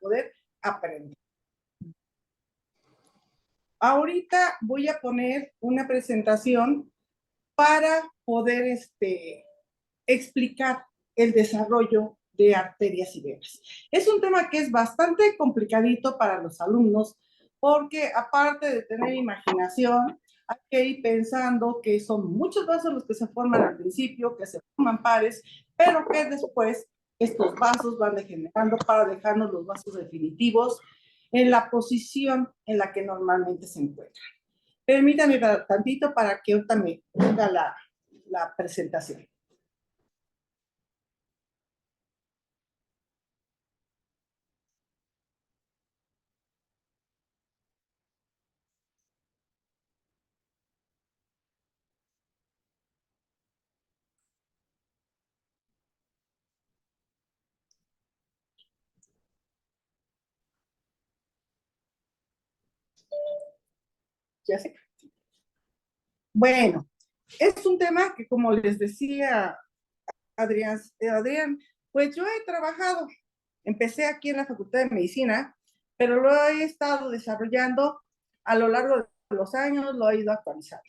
poder aprender. Ahorita voy a poner una presentación para poder explicar el desarrollo de arterias y venas. Es un tema que es bastante complicadito para los alumnos porque aparte de tener imaginación, hay que ir pensando que son muchos vasos los que se forman al principio, que se forman pares, pero que después estos vasos van degenerando para dejarnos los vasos definitivos en la posición en la que normalmente se encuentran. Permítanme tantito para que ahorita me ponga la presentación. Ya sé. Bueno, es un tema que, como les decía Adrián, pues yo he trabajado, empecé aquí en la Facultad de Medicina, pero lo he estado desarrollando a lo largo de los años, lo he ido actualizando.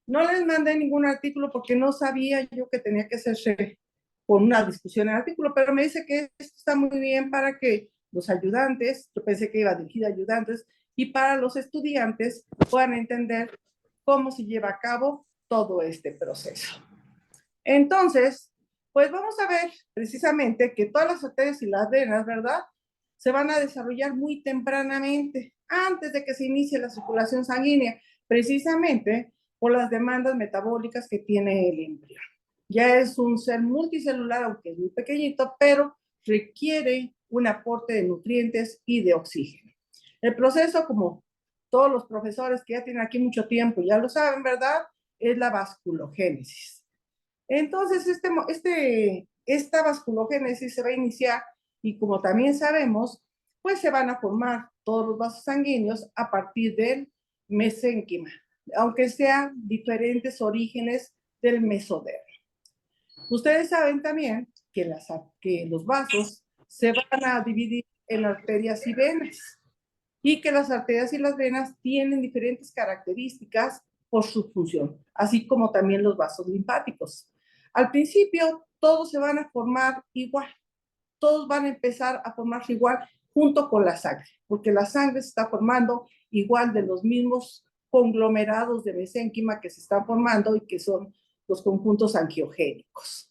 No les mandé ningún artículo porque no sabía yo que tenía que hacerse con una discusión en el artículo, pero me dice que esto está muy bien para que los ayudantes, yo pensé que iba dirigido a ayudantes, y para los estudiantes puedan entender cómo se lleva a cabo todo este proceso. Entonces, pues vamos a ver precisamente que todas las arterias y las venas, ¿verdad? Se van a desarrollar muy tempranamente, antes de que se inicie la circulación sanguínea, precisamente por las demandas metabólicas que tiene el embrión. Ya es un ser multicelular, aunque es muy pequeñito, pero requiere un aporte de nutrientes y de oxígeno. El proceso, como todos los profesores que ya tienen aquí mucho tiempo ya lo saben, ¿verdad? Es la vasculogénesis. Entonces, esta vasculogénesis se va a iniciar y como también sabemos, pues se van a formar todos los vasos sanguíneos a partir del mesénquima, aunque sean diferentes orígenes del mesodermo. Ustedes saben también que los vasos se van a dividir en arterias y venas y que las arterias y las venas tienen diferentes características por su función, así como también los vasos linfáticos. Al principio, todos se van a formar igual, todos van a empezar a formarse igual junto con la sangre, porque la sangre se está formando igual de los mismos conglomerados de mesénquima que se están formando y que son los conjuntos angiogénicos.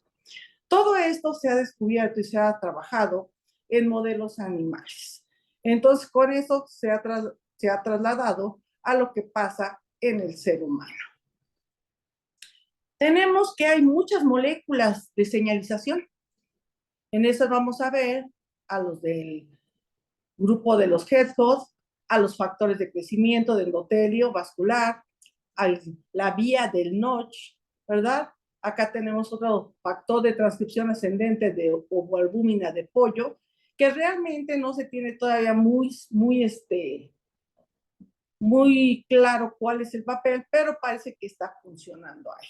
Todo esto se ha descubierto y se ha trabajado en modelos animales. Entonces, con eso se ha trasladado a lo que pasa en el ser humano. Tenemos que hay muchas moléculas de señalización. En esas vamos a ver a los del grupo de los HEDFOS, a los factores de crecimiento del endotelio vascular, a la vía del Notch, ¿verdad? Acá tenemos otro factor de transcripción ascendente de ovoalbúmina de pollo, que realmente no se tiene todavía muy claro cuál es el papel, pero parece que está funcionando ahí.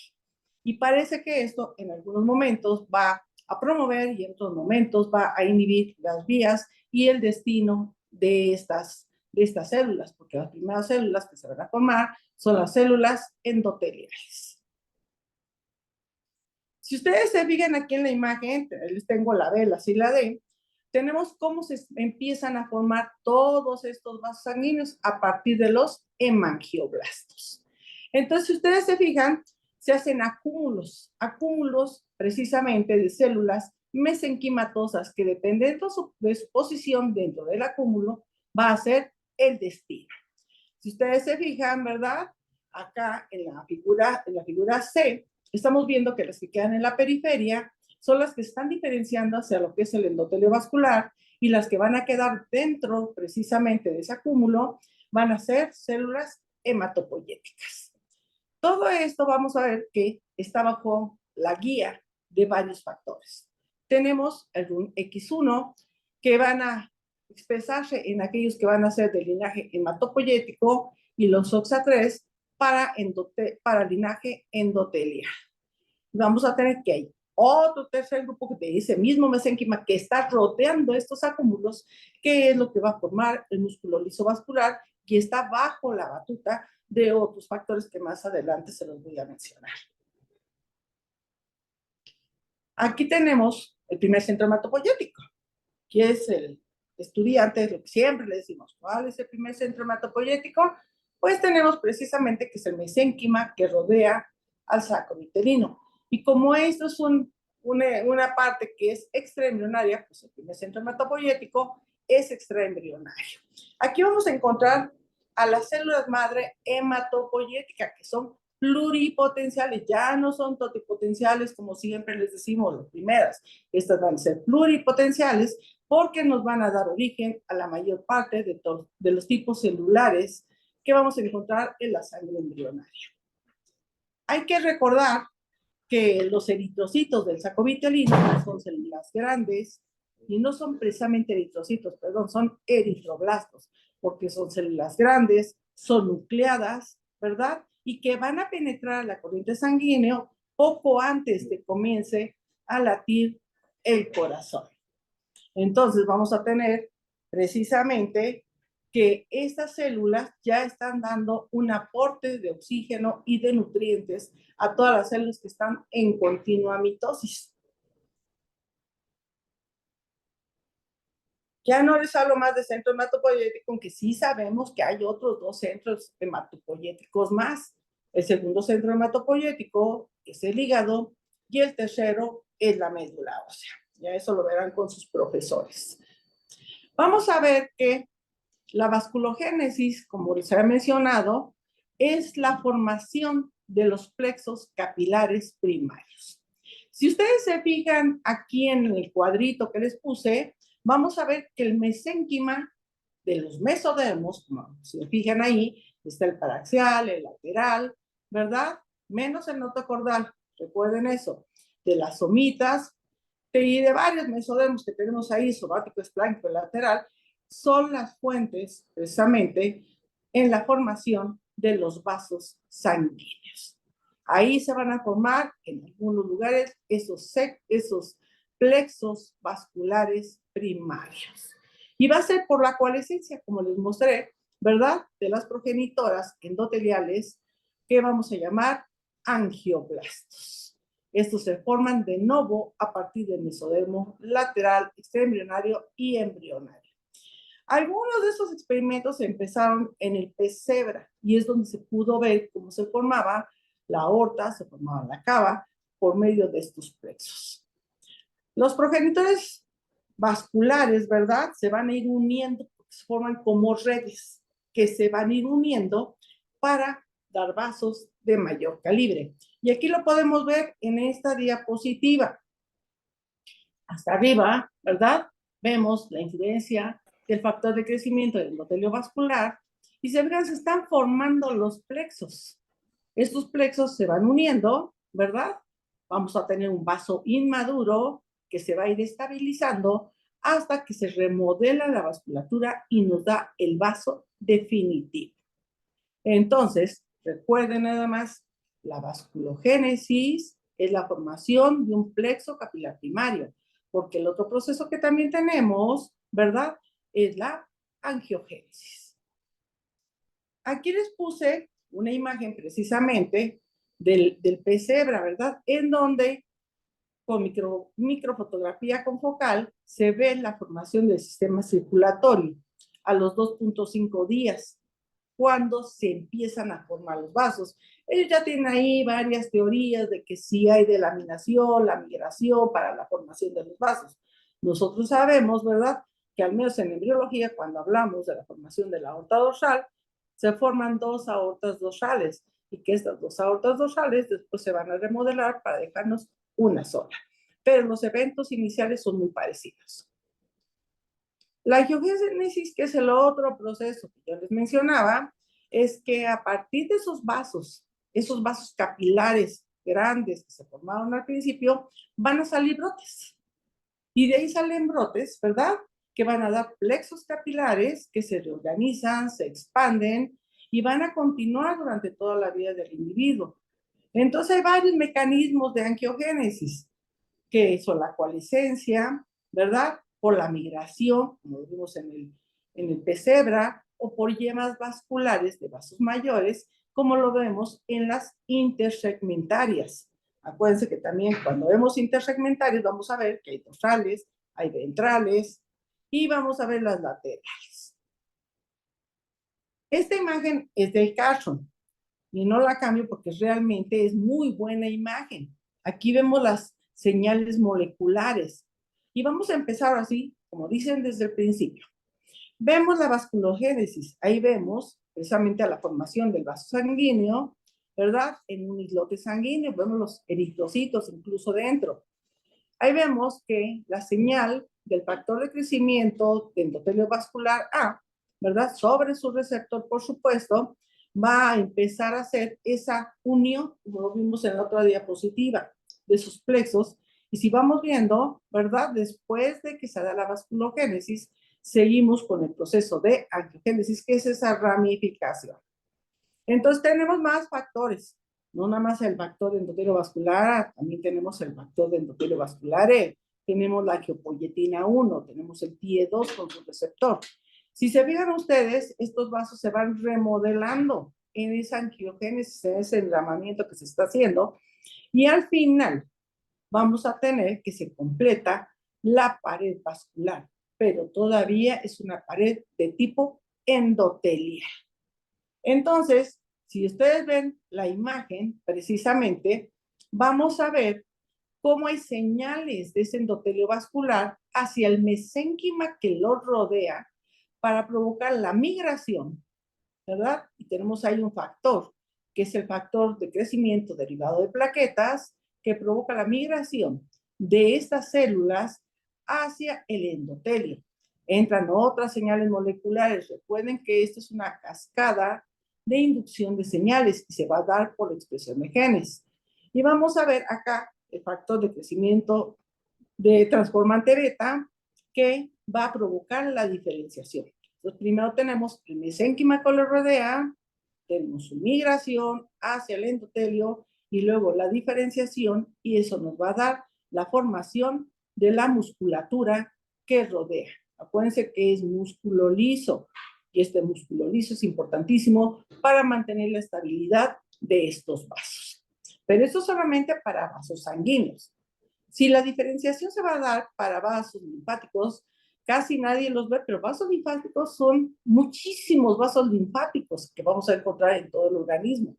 Y parece que esto en algunos momentos va a promover y en otros momentos va a inhibir las vías y el destino de estas células, porque las primeras células que se van a formar son las células endoteliales. Si ustedes se fijan aquí en la imagen, les tengo la B, la C y la D, tenemos cómo se empiezan a formar todos estos vasos sanguíneos a partir de los hemangioblastos. Entonces, si ustedes se fijan, se hacen acúmulos precisamente de células mesenquimatosas que dependiendo de su posición dentro del acúmulo, va a ser el destino. Si ustedes se fijan, ¿verdad? Acá en la figura C, estamos viendo que las que quedan en la periferia son las que están diferenciando hacia lo que es el endotelio vascular y las que van a quedar dentro precisamente de ese acúmulo van a ser células hematopoyéticas. Todo esto vamos a ver que está bajo la guía de varios factores. Tenemos el X1 que van a expresarse en aquellos que van a ser de linaje hematopoyético y los OXA3 para linaje endotelial. Vamos a tener que hay otro tercer grupo que te dice mismo mesénquima que está rodeando estos acúmulos, que es lo que va a formar el músculo lisovascular y está bajo la batuta de otros factores que más adelante se los voy a mencionar. Aquí tenemos el primer centro hematopoyético, que es el estudiante, lo que siempre le decimos, ¿cuál es el primer centro hematopoyético? Pues tenemos precisamente que es el mesénquima que rodea al saco vitelino. Y como esto es una parte que es extraembrionaria, pues el primer centro hematopoyético es extraembrionario. Aquí vamos a encontrar a las células madre hematopoyéticas, que son pluripotenciales, ya no son totipotenciales como siempre les decimos las primeras. Estas van a ser pluripotenciales porque nos van a dar origen a la mayor parte de los tipos celulares que vamos a encontrar en la sangre embrionaria. Hay que recordar que los eritrocitos del saco vitelino son células grandes y no son precisamente eritrocitos, perdón, son eritroblastos, porque son células grandes, son nucleadas, ¿verdad? Y que van a penetrar a la corriente sanguínea poco antes de comience a latir el corazón. Entonces vamos a tener precisamente que estas células ya están dando un aporte de oxígeno y de nutrientes a todas las células que están en continua mitosis. Ya no les hablo más de centro hematopoyético, aunque sí sabemos que hay otros dos centros hematopoyéticos más. El segundo centro hematopoyético es el hígado y el tercero es la médula ósea. Ya eso lo verán con sus profesores. Vamos a ver que la vasculogénesis, como les había mencionado, es la formación de los plexos capilares primarios. Si ustedes se fijan aquí en el cuadrito que les puse, vamos a ver que el mesénquima de los mesodermos, como se fijan ahí, está el paraxial, el lateral, ¿verdad? Menos el notocordal, recuerden eso, de las somitas y de varios mesodermos que tenemos ahí, somático, espláncnico, lateral, son las fuentes precisamente en la formación de los vasos sanguíneos. Ahí se van a formar en algunos lugares esos plexos vasculares primarios. Y va a ser por la coalescencia, como les mostré, ¿verdad? De las progenitoras endoteliales que vamos a llamar angioblastos. Estos se forman de novo a partir del mesodermo lateral, extraembrionario y embrionario. Algunos de esos experimentos empezaron en el pez cebra y es donde se pudo ver cómo se formaba la aorta, se formaba la cava por medio de estos plexos. Los progenitores vasculares, ¿verdad? Se van a ir uniendo, se forman como redes que se van a ir uniendo para dar vasos de mayor calibre. Y aquí lo podemos ver en esta diapositiva. Hasta arriba, ¿verdad? Vemos la incidencia del factor de crecimiento del endotelio vascular y se están formando los plexos. Estos plexos se van uniendo, ¿verdad? Vamos a tener un vaso inmaduro que se va a ir estabilizando hasta que se remodela la vasculatura y nos da el vaso definitivo. Entonces, recuerden nada más, la vasculogénesis es la formación de un plexo capilar primario, porque el otro proceso que también tenemos, ¿verdad? Es la angiogénesis. Aquí les puse una imagen precisamente del pez cebra, ¿verdad? En donde con microfotografía con focal se ve la formación del sistema circulatorio a los 2.5 días, cuando se empiezan a formar los vasos. Ellos ya tienen ahí varias teorías de que sí hay delaminación, la migración para la formación de los vasos. Nosotros sabemos, ¿verdad?, que al menos en embriología, cuando hablamos de la formación de la aorta dorsal, se forman dos aortas dorsales y que estas dos aortas dorsales después se van a remodelar para dejarnos una sola. Pero los eventos iniciales son muy parecidos. La angiogénesis, que es el otro proceso que yo les mencionaba, es que a partir de esos vasos capilares grandes que se formaron al principio, van a salir brotes. Y de ahí salen brotes, ¿verdad? Que van a dar plexos capilares que se reorganizan, se expanden y van a continuar durante toda la vida del individuo. Entonces hay varios mecanismos de angiogénesis. que son la coalescencia, ¿verdad? Por la migración, como lo vimos en el pesebra, o por yemas vasculares de vasos mayores, como lo vemos en las intersegmentarias. Acuérdense que también cuando vemos intersegmentarias vamos a ver que hay dorsales, hay ventrales y vamos a ver las laterales. Esta imagen es del Carson y no la cambio porque realmente es muy buena imagen. Aquí vemos las señales moleculares y vamos a empezar así, como dicen desde el principio. Vemos la vasculogénesis, ahí vemos precisamente a la formación del vaso sanguíneo, ¿verdad? En un islote sanguíneo, vemos los eritrocitos incluso dentro. Ahí vemos que la señal del factor de crecimiento de endotelio vascular A, ¿verdad? Sobre su receptor, por supuesto, va a empezar a hacer esa unión, como lo vimos en la otra diapositiva, de sus plexos. Y si vamos viendo, ¿verdad? Después de que se da la vasculogénesis, seguimos con el proceso de angiogénesis, que es esa ramificación. Entonces tenemos más factores, no nada más el factor de endotelio vascular, también tenemos el factor de endotelio vascular E, tenemos la angiopoyetina 1, tenemos el TIE2 con su receptor. Si se fijan ustedes, estos vasos se van remodelando en esa angiogénesis, en ese enramamiento que se está haciendo, y al final vamos a tener que se completa la pared vascular, pero todavía es una pared de tipo endotelial. Entonces, si ustedes ven la imagen, precisamente, vamos a ver cómo hay señales de ese endotelio vascular hacia el mesénquima que lo rodea para provocar la migración, ¿verdad? Y tenemos ahí un factor, que es el factor de crecimiento derivado de plaquetas, que provoca la migración de estas células hacia el endotelio. Entran otras señales moleculares. Recuerden que esto es una cascada de inducción de señales que se va a dar por la expresión de genes. Y vamos a ver acá el factor de crecimiento de transformante beta que va a provocar la diferenciación. Entonces, primero tenemos el mesénquima que lo rodea, tenemos su migración hacia el endotelio y luego la diferenciación, y eso nos va a dar la formación de la musculatura que rodea. Acuérdense que es músculo liso, y este músculo liso es importantísimo para mantener la estabilidad de estos vasos. Pero esto solamente para vasos sanguíneos. Si la diferenciación se va a dar para vasos linfáticos, casi nadie los ve, pero vasos linfáticos son muchísimos vasos linfáticos que vamos a encontrar en todo el organismo.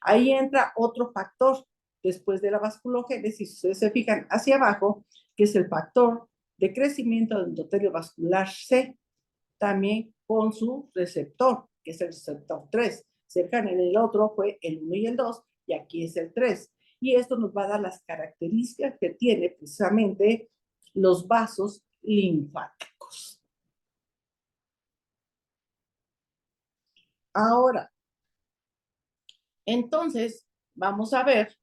Ahí entra otro factor después de la vasculogénesis, si ustedes se fijan hacia abajo, que es el factor de crecimiento del endotelio vascular C, también con su receptor, que es el receptor 3. Cerca en el otro fue el 1 y el 2, y aquí es el 3. Y esto nos va a dar las características que tiene precisamente los vasos linfáticos. Ahora, entonces, vamos a ver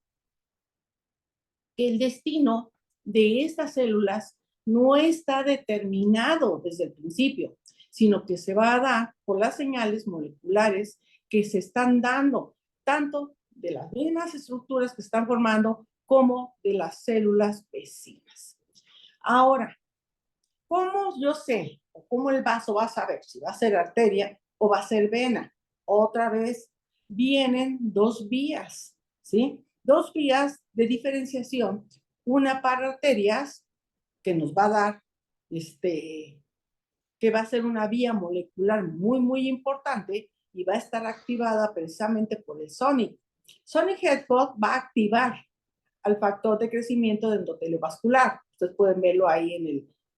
que el destino de estas células no está determinado desde el principio, sino que se va a dar por las señales moleculares que se están dando, tanto de las mismas estructuras que están formando como de las células vecinas. Ahora, ¿cómo yo sé o cómo el vaso va a saber si va a ser arteria o va a ser vena? Otra vez vienen dos vías, ¿sí? Dos vías de diferenciación, una para arterias, que nos va a dar, que va a ser una vía molecular muy, muy importante y va a estar activada precisamente por el Sonic. Sonic Headford va a activar al factor de crecimiento de endotelio vascular. Ustedes pueden verlo ahí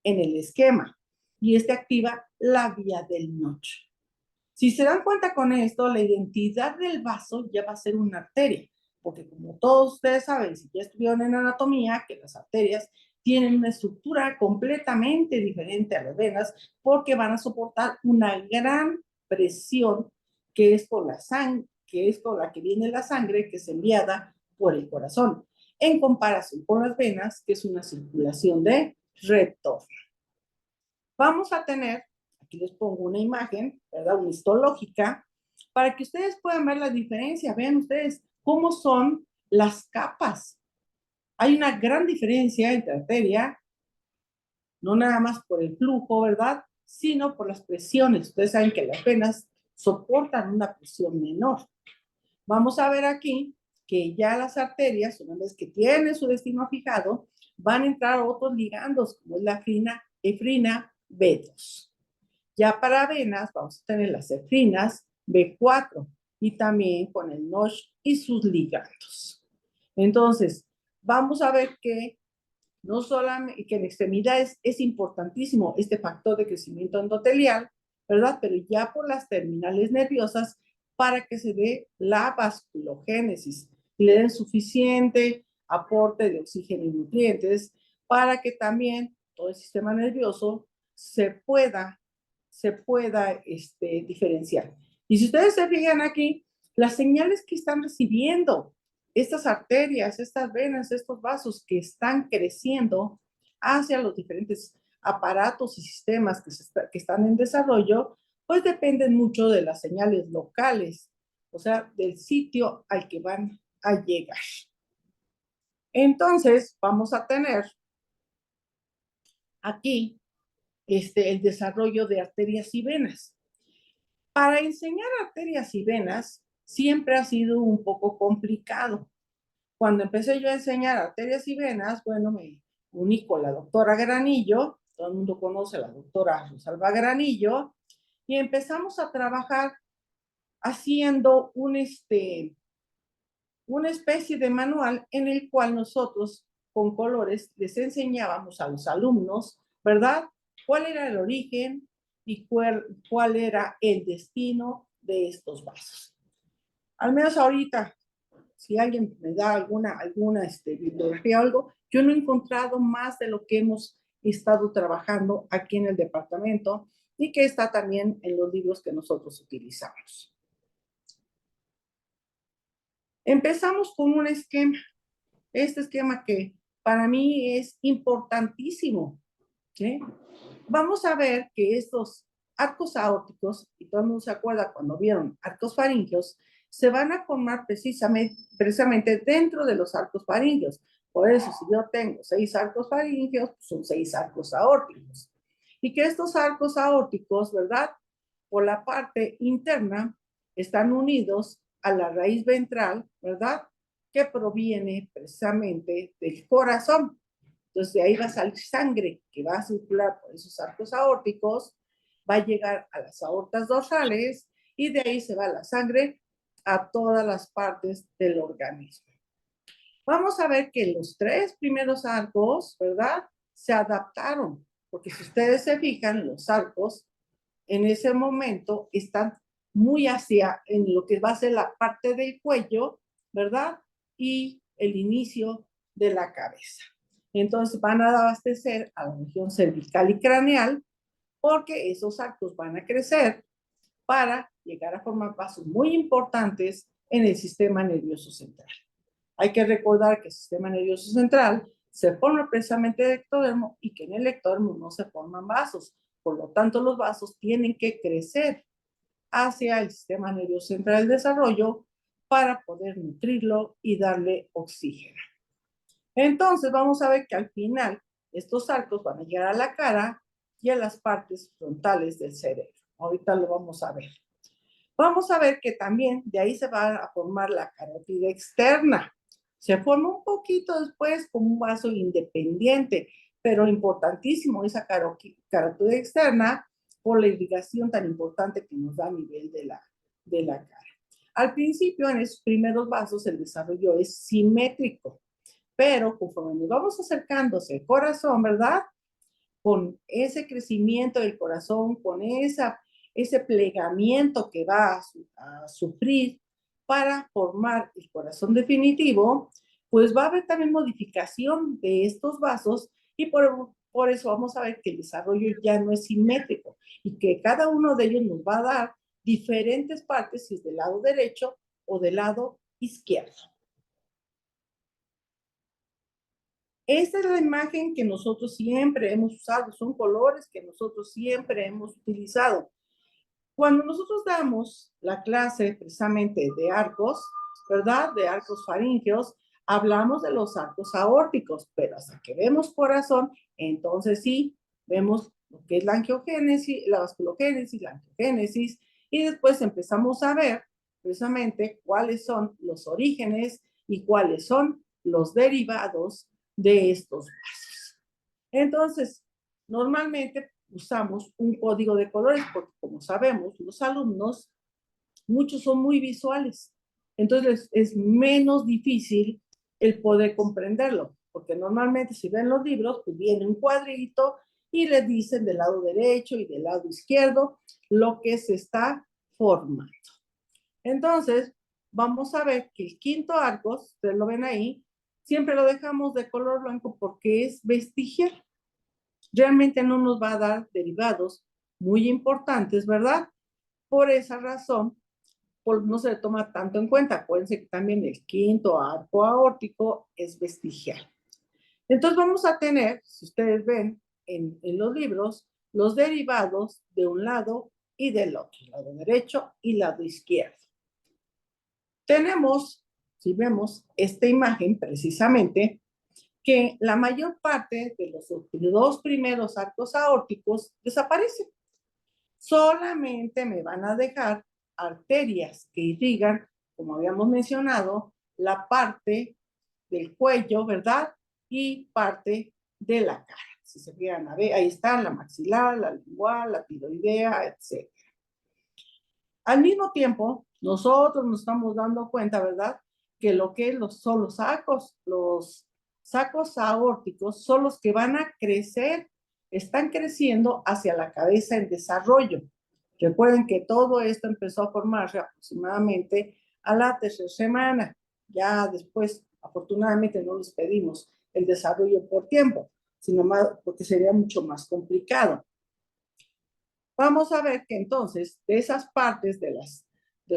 en el esquema. Y activa la vía del Notch. Si se dan cuenta con esto, la identidad del vaso ya va a ser una arteria, porque como todos ustedes saben, si ya estuvieron en anatomía, que las arterias tienen una estructura completamente diferente a las venas, porque van a soportar una gran presión que es por la sangre, que es por la que viene la sangre que es enviada por el corazón, en comparación con las venas, que es una circulación de retorno. Vamos a tener, aquí les pongo una imagen, ¿verdad? Una histológica, para que ustedes puedan ver la diferencia. Vean ustedes cómo son las capas Hay una gran diferencia entre arteria, no nada más por el flujo, ¿verdad? Sino por las presiones. Ustedes saben que las venas soportan una presión menor. Vamos a ver aquí que ya las arterias, una vez que tienen su destino fijado, van a entrar otros ligandos, como es la efrina B2. Ya para venas vamos a tener las efrinas B4 y también con el NOSH y sus ligandos. Entonces, vamos a ver que no solamente que en extremidades es importantísimo este factor de crecimiento endotelial, ¿verdad? Pero ya por las terminales nerviosas para que se dé la vasculogénesis y le den suficiente aporte de oxígeno y nutrientes para que también todo el sistema nervioso se pueda diferenciar. Y si ustedes se fijan aquí, las señales que están recibiendo estas arterias, estas venas, estos vasos que están creciendo hacia los diferentes aparatos y sistemas que están en desarrollo, pues dependen mucho de las señales locales, o sea, del sitio al que van a llegar. Entonces, vamos a tener aquí el desarrollo de arterias y venas. Para enseñar arterias y venas siempre ha sido un poco complicado. Cuando empecé yo a enseñar arterias y venas, bueno, me uní con la doctora Granillo, todo el mundo conoce a la doctora Rosalba Granillo, y empezamos a trabajar haciendo una especie de manual en el cual nosotros con colores les enseñábamos a los alumnos, ¿verdad? ¿Cuál era el origen y cuál era el destino de estos vasos? Al menos ahorita, si alguien me da alguna bibliografía o algo, yo no he encontrado más de lo que hemos estado trabajando aquí en el departamento y que está también en los libros que nosotros utilizamos. Empezamos con un esquema, este esquema que para mí es importantísimo, ¿sí? Vamos a ver que estos arcos aórticos, y todo el mundo se acuerda cuando vieron arcos faríngeos, se van a formar precisamente dentro de los arcos faríngeos. Por eso, si yo tengo 6 arcos faríngeos, pues son 6 arcos aórticos. Y que estos arcos aórticos, ¿verdad? Por la parte interna, están unidos a la raíz ventral, ¿verdad? Que proviene precisamente del corazón. Entonces, de ahí va a salir sangre que va a circular por esos arcos aórticos, va a llegar a las aortas dorsales y de ahí se va la sangre a todas las partes del organismo. Vamos a ver que los 3 primeros arcos, ¿verdad? Se adaptaron, porque si ustedes se fijan, los arcos en ese momento están muy hacia en lo que va a ser la parte del cuello, ¿verdad? Y el inicio de la cabeza. Entonces van a abastecer a la región cervical y craneal porque esos arcos van a crecer para llegar a formar vasos muy importantes en el sistema nervioso central. Hay que recordar que el sistema nervioso central se forma precisamente de ectodermo y que en el ectodermo no se forman vasos. Por lo tanto, los vasos tienen que crecer hacia el sistema nervioso central del desarrollo para poder nutrirlo y darle oxígeno. Entonces, vamos a ver que al final estos arcos van a llegar a la cara y a las partes frontales del cerebro. Ahorita lo vamos a ver. Vamos a ver que también de ahí se va a formar la carótida externa. Se forma un poquito después como un vaso independiente, pero importantísimo esa carótida externa por la irrigación tan importante que nos da a nivel de la cara. Al principio, en esos primeros vasos, el desarrollo es simétrico, pero conforme nos vamos acercándose al corazón, ¿verdad? Con ese crecimiento del corazón, con ese plegamiento que va a sufrir para formar el corazón definitivo, pues va a haber también modificación de estos vasos y por eso vamos a ver que el desarrollo ya no es simétrico y que cada uno de ellos nos va a dar diferentes partes, si es del lado derecho o del lado izquierdo. Esta es la imagen que nosotros siempre hemos usado, son colores que nosotros siempre hemos utilizado. Cuando nosotros damos la clase precisamente de arcos, ¿verdad? De arcos faríngeos, hablamos de los arcos aórticos, pero hasta que vemos corazón, entonces sí, vemos lo que es la angiogénesis, la vasculogénesis, la angiogénesis, y después empezamos a ver precisamente cuáles son los orígenes y cuáles son los derivados de estos vasos. Entonces, normalmente usamos un código de colores porque, como sabemos, los alumnos, muchos son muy visuales. Entonces, es menos difícil el poder comprenderlo, porque normalmente si ven los libros, pues viene un cuadrito y les dicen del lado derecho y del lado izquierdo lo que se está formando. Entonces, vamos a ver que el quinto arco, ustedes lo ven ahí, siempre lo dejamos de color blanco porque es vestigial. Realmente no nos va a dar derivados muy importantes, ¿verdad? Por esa razón, no se le toma tanto en cuenta. Acuérdense que también el quinto arco aórtico es vestigial. Entonces vamos a tener, si ustedes ven en los libros, los derivados de un lado y del otro, lado derecho y lado izquierdo. Tenemos, si vemos esta imagen precisamente, que la mayor parte de los dos primeros arcos aórticos desaparecen. Solamente me van a dejar arterias que irrigan, como habíamos mencionado, la parte del cuello, ¿verdad? Y parte de la cara. Si se fijan, a ver, ahí está la maxilar, la lingual, la tiroidea, etc. Al mismo tiempo, nosotros nos estamos dando cuenta, ¿verdad? Que lo que son los sacos aórticos son los que van a crecer, están creciendo hacia la cabeza en desarrollo. Recuerden que todo esto empezó a formarse aproximadamente a la tercera semana. Ya después, afortunadamente, no les pedimos el desarrollo por tiempo, sino más porque sería mucho más complicado. Vamos a ver que entonces de esas partes de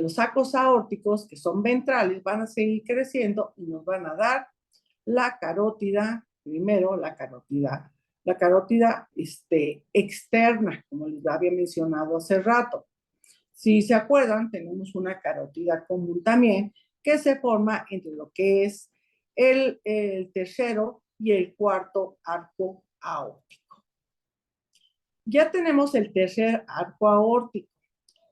los sacos aórticos que son ventrales van a seguir creciendo y nos van a dar la carótida, primero la carótida externa, como les había mencionado hace rato. Si se acuerdan, tenemos una carótida común también que se forma entre lo que es el tercero y el cuarto arco aórtico. Ya tenemos el tercer arco aórtico.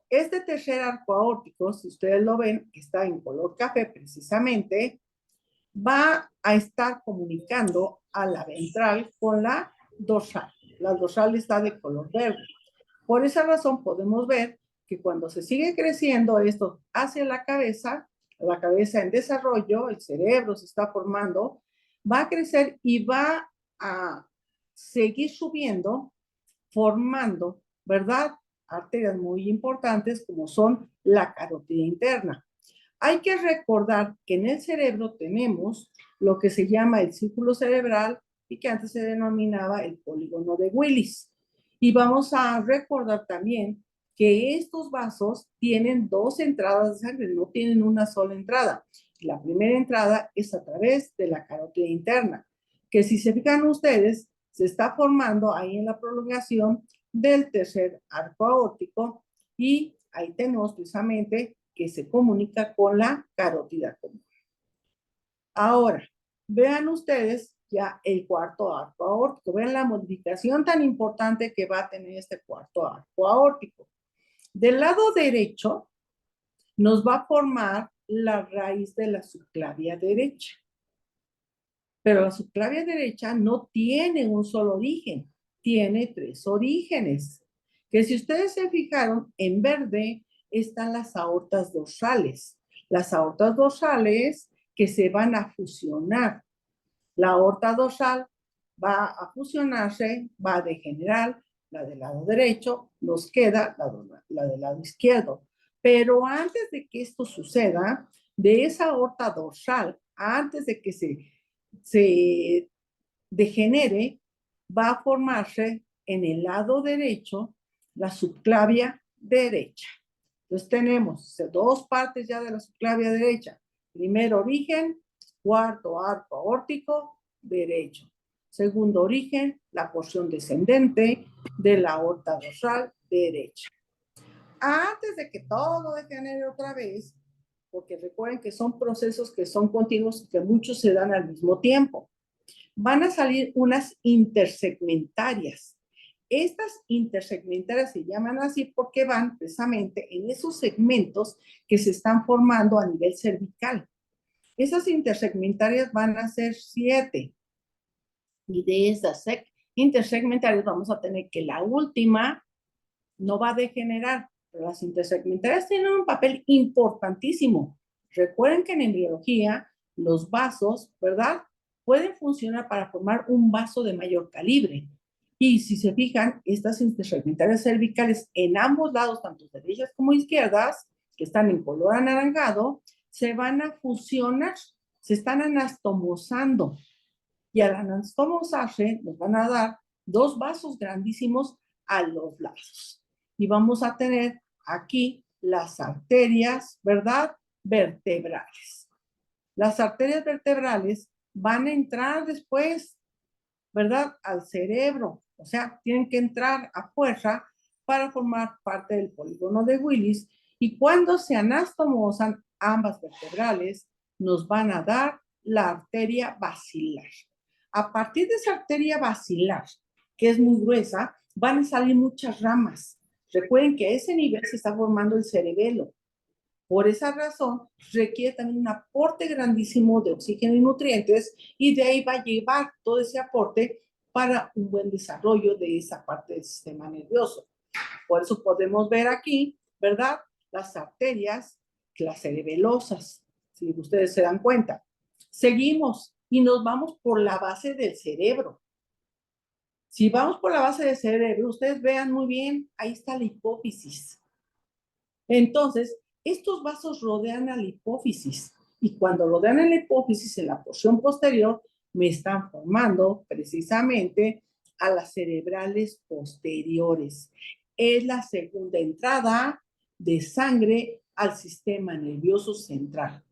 Este tercer arco aórtico, si ustedes lo ven, que está en color café precisamente, va a estar comunicando a la ventral con la dorsal. La dorsal está de color verde. Por esa razón podemos ver que cuando se sigue creciendo esto hacia la cabeza en desarrollo, el cerebro se está formando, va a crecer y va a seguir subiendo formando, ¿verdad? Arterias muy importantes como son la carótida interna. Hay que recordar que en el cerebro tenemos lo que se llama el círculo cerebral y que antes se denominaba el polígono de Willis. Y vamos a recordar también que estos vasos tienen dos entradas de sangre, no tienen una sola entrada. La primera entrada es a través de la carótida interna, que si se fijan ustedes, se está formando ahí en la prolongación del tercer arco aórtico y ahí tenemos precisamente que se comunica con la carótida común. Ahora, vean ustedes ya el cuarto arco aórtico. Vean la modificación tan importante que va a tener este cuarto arco aórtico. Del lado derecho nos va a formar la raíz de la subclavia derecha. Pero la subclavia derecha no tiene un solo origen, tiene tres orígenes. Que si ustedes se fijaron, en verde están las aortas dorsales. Las aortas dorsales que se van a fusionar. La aorta dorsal va a fusionarse, va a degenerar, la del lado derecho, nos queda la del lado izquierdo. Pero antes de que esto suceda, de esa aorta dorsal, antes de que se degenere, va a formarse en el lado derecho la subclavia derecha. Entonces tenemos dos partes ya de la subclavia derecha. Primer origen, cuarto arco aórtico derecho. Segundo origen, la porción descendente de la aorta dorsal derecha. Antes de que todo degenere otra vez, porque recuerden que son procesos que son continuos y que muchos se dan al mismo tiempo. Van a salir unas intersegmentarias. Estas intersegmentarias se llaman así porque van precisamente en esos segmentos que se están formando a nivel cervical. Esas intersegmentarias van a ser 7. Y de esas intersegmentarias vamos a tener que la última no va a degenerar, pero las intersegmentarias tienen un papel importantísimo. Recuerden que en embriología los vasos, ¿verdad? Pueden funcionar para formar un vaso de mayor calibre. Y si se fijan, estas intersegmentarias cervicales en ambos lados, tanto derechas como izquierdas, que están en color anaranjado, se van a fusionar, se están anastomosando. Y al anastomosarse nos van a dar 2 vasos grandísimos a los lados. Y vamos a tener aquí las arterias, ¿verdad? Vertebrales. Las arterias vertebrales van a entrar después, ¿verdad? Al cerebro. O sea, tienen que entrar a fuerza para formar parte del polígono de Willis. Y cuando se anastomosan ambas vertebrales, nos van a dar la arteria basilar. A partir de esa arteria basilar, que es muy gruesa, van a salir muchas ramas. Recuerden que a ese nivel se está formando el cerebelo. Por esa razón, requiere también un aporte grandísimo de oxígeno y nutrientes, y de ahí va a llevar todo ese aporte para un buen desarrollo de esa parte del sistema nervioso. Por eso podemos ver aquí, ¿verdad? Las arterias, las cerebelosas, si ustedes se dan cuenta. Seguimos y nos vamos por la base del cerebro. Si vamos por la base del cerebro, ustedes vean muy bien, ahí está la hipófisis. Entonces, estos vasos rodean a la hipófisis, y cuando rodean a la hipófisis en la porción posterior, me están formando precisamente a las cerebrales posteriores. Es la segunda entrada de sangre al sistema nervioso central.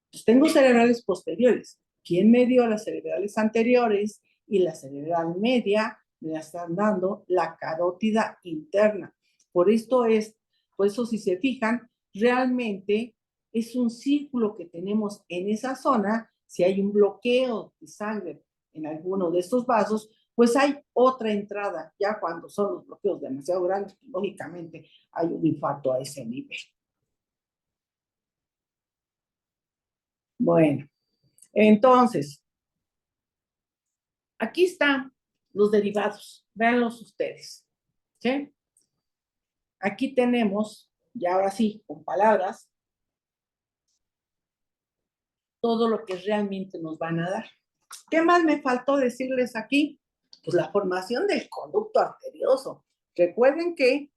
Entonces, tengo cerebrales posteriores. ¿Quién me dio las cerebrales anteriores? Y la cerebral media me la están dando la carótida interna. Por eso si se fijan, realmente es un círculo que tenemos en esa zona. Si hay un bloqueo de sangre en alguno de estos vasos, pues hay otra entrada. Ya cuando son los bloqueos demasiado grandes, lógicamente hay un infarto a ese nivel. Bueno, entonces, aquí están los derivados. Véanlos ustedes. ¿Sí? Aquí tenemos, y ahora sí, con palabras, todo lo que realmente nos van a dar. ¿Qué más me faltó decirles aquí? Pues la formación del conducto arterioso. Recuerden que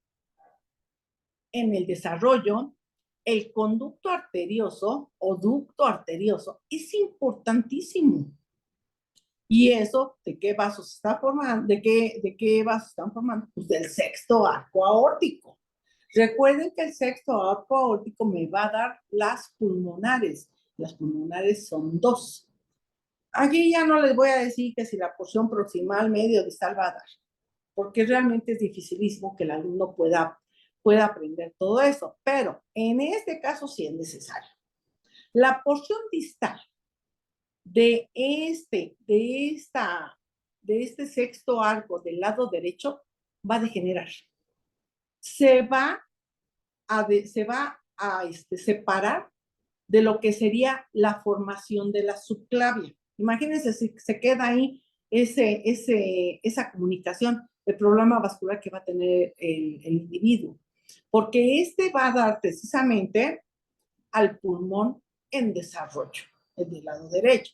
en el desarrollo, el conducto arterioso o ducto arterioso es importantísimo. ¿Y eso de qué vasos está formando? ¿De qué vasos están formando? Pues del sexto arco aórtico. Recuerden que el sexto arco aórtico me va a dar las pulmonares. Las pulmonares son 2. Aquí ya no les voy a decir que si la porción proximal, medio, distal va a dar, porque realmente es dificilísimo que el alumno pueda aprender todo eso. Pero en este caso sí es necesario. La porción distal de este sexto arco del lado derecho va a degenerar. Se va a separar de lo que sería la formación de la subclavia. Imagínense si se queda ahí esa comunicación, el problema vascular que va a tener el individuo. Porque va a dar precisamente al pulmón en desarrollo, el del lado derecho.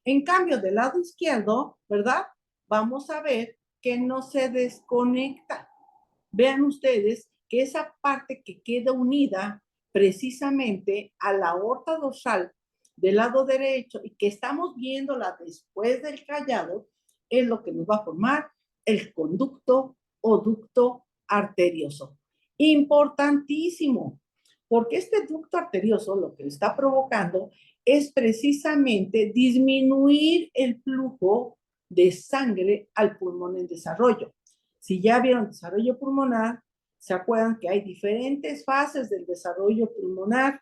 En cambio, del lado izquierdo, ¿verdad? Vamos a ver que no se desconecta. Vean ustedes que esa parte que queda unida precisamente a la aorta dorsal del lado derecho y que estamos viéndola después del callado, es lo que nos va a formar el conducto o ducto arterioso. Importantísimo, porque este ducto arterioso lo que está provocando es precisamente disminuir el flujo de sangre al pulmón en desarrollo. Si ya vieron desarrollo pulmonar, se acuerdan que hay diferentes fases del desarrollo pulmonar.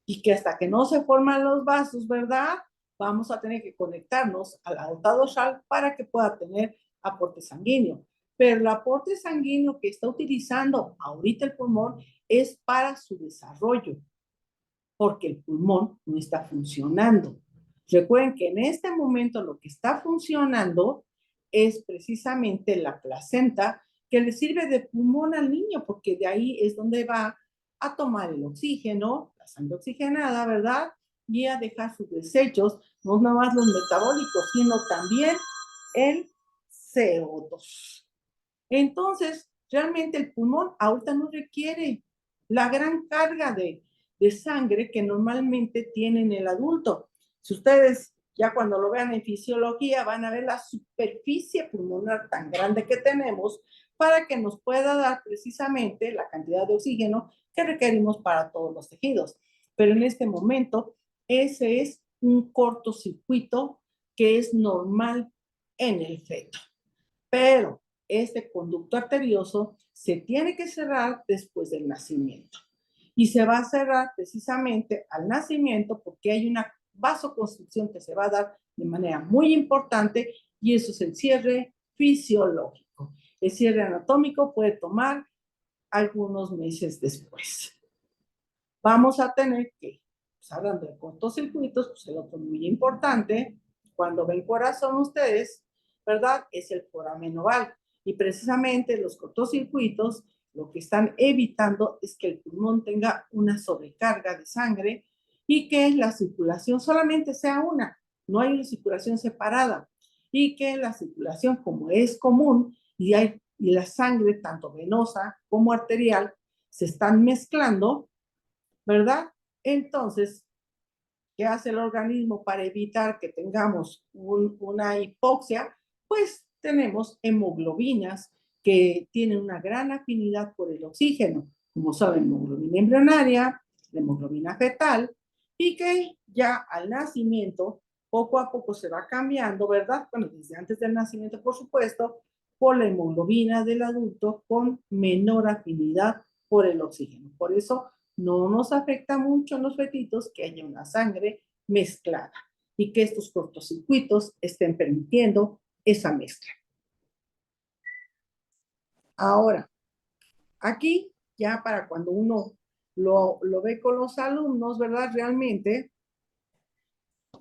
y que hasta que no se forman los vasos, ¿verdad? Vamos a tener que conectarnos a la aorta dorsal para que pueda tener aporte sanguíneo. Pero el aporte sanguíneo que está utilizando ahorita el pulmón es para su desarrollo, porque el pulmón no está funcionando. Recuerden que en este momento lo que está funcionando es precisamente la placenta que le sirve de pulmón al niño, porque de ahí es donde va a tomar el oxígeno, la sangre oxigenada, ¿verdad? Y a dejar sus desechos, no nada más los metabólicos, sino también el CO2. Entonces, realmente el pulmón ahorita no requiere la gran carga de sangre que normalmente tiene en el adulto. Si ustedes ya cuando lo vean en fisiología van a ver la superficie pulmonar tan grande que tenemos para que nos pueda dar precisamente la cantidad de oxígeno que requerimos para todos los tejidos. Pero en este momento, ese es un cortocircuito que es normal en el feto. Pero este conducto arterioso se tiene que cerrar después del nacimiento. Y se va a cerrar precisamente al nacimiento porque hay una vasoconstricción que se va a dar de manera muy importante y eso es el cierre fisiológico. El cierre anatómico puede tomar algunos meses después. Vamos a tener que, pues hablando de cortocircuitos, pues el otro muy importante, cuando ven corazón ustedes, ¿verdad? Es el foramen oval. Y precisamente los cortocircuitos lo que están evitando es que el pulmón tenga una sobrecarga de sangre y que la circulación solamente sea una, no hay una circulación separada. Y que la circulación, como es común, y la sangre, tanto venosa como arterial, se están mezclando, ¿verdad? Entonces, ¿qué hace el organismo para evitar que tengamos una hipoxia? Pues tenemos hemoglobinas que tienen una gran afinidad por el oxígeno, como saben, hemoglobina embrionaria, la hemoglobina fetal, y que ya al nacimiento, poco a poco se va cambiando, ¿verdad? Bueno, desde antes del nacimiento, por supuesto, por la hemoglobina del adulto con menor afinidad por el oxígeno. Por eso no nos afecta mucho en los fetitos que haya una sangre mezclada y que estos cortocircuitos estén permitiendo esa mezcla. Ahora, aquí ya para cuando uno lo ve con los alumnos, ¿verdad? Realmente,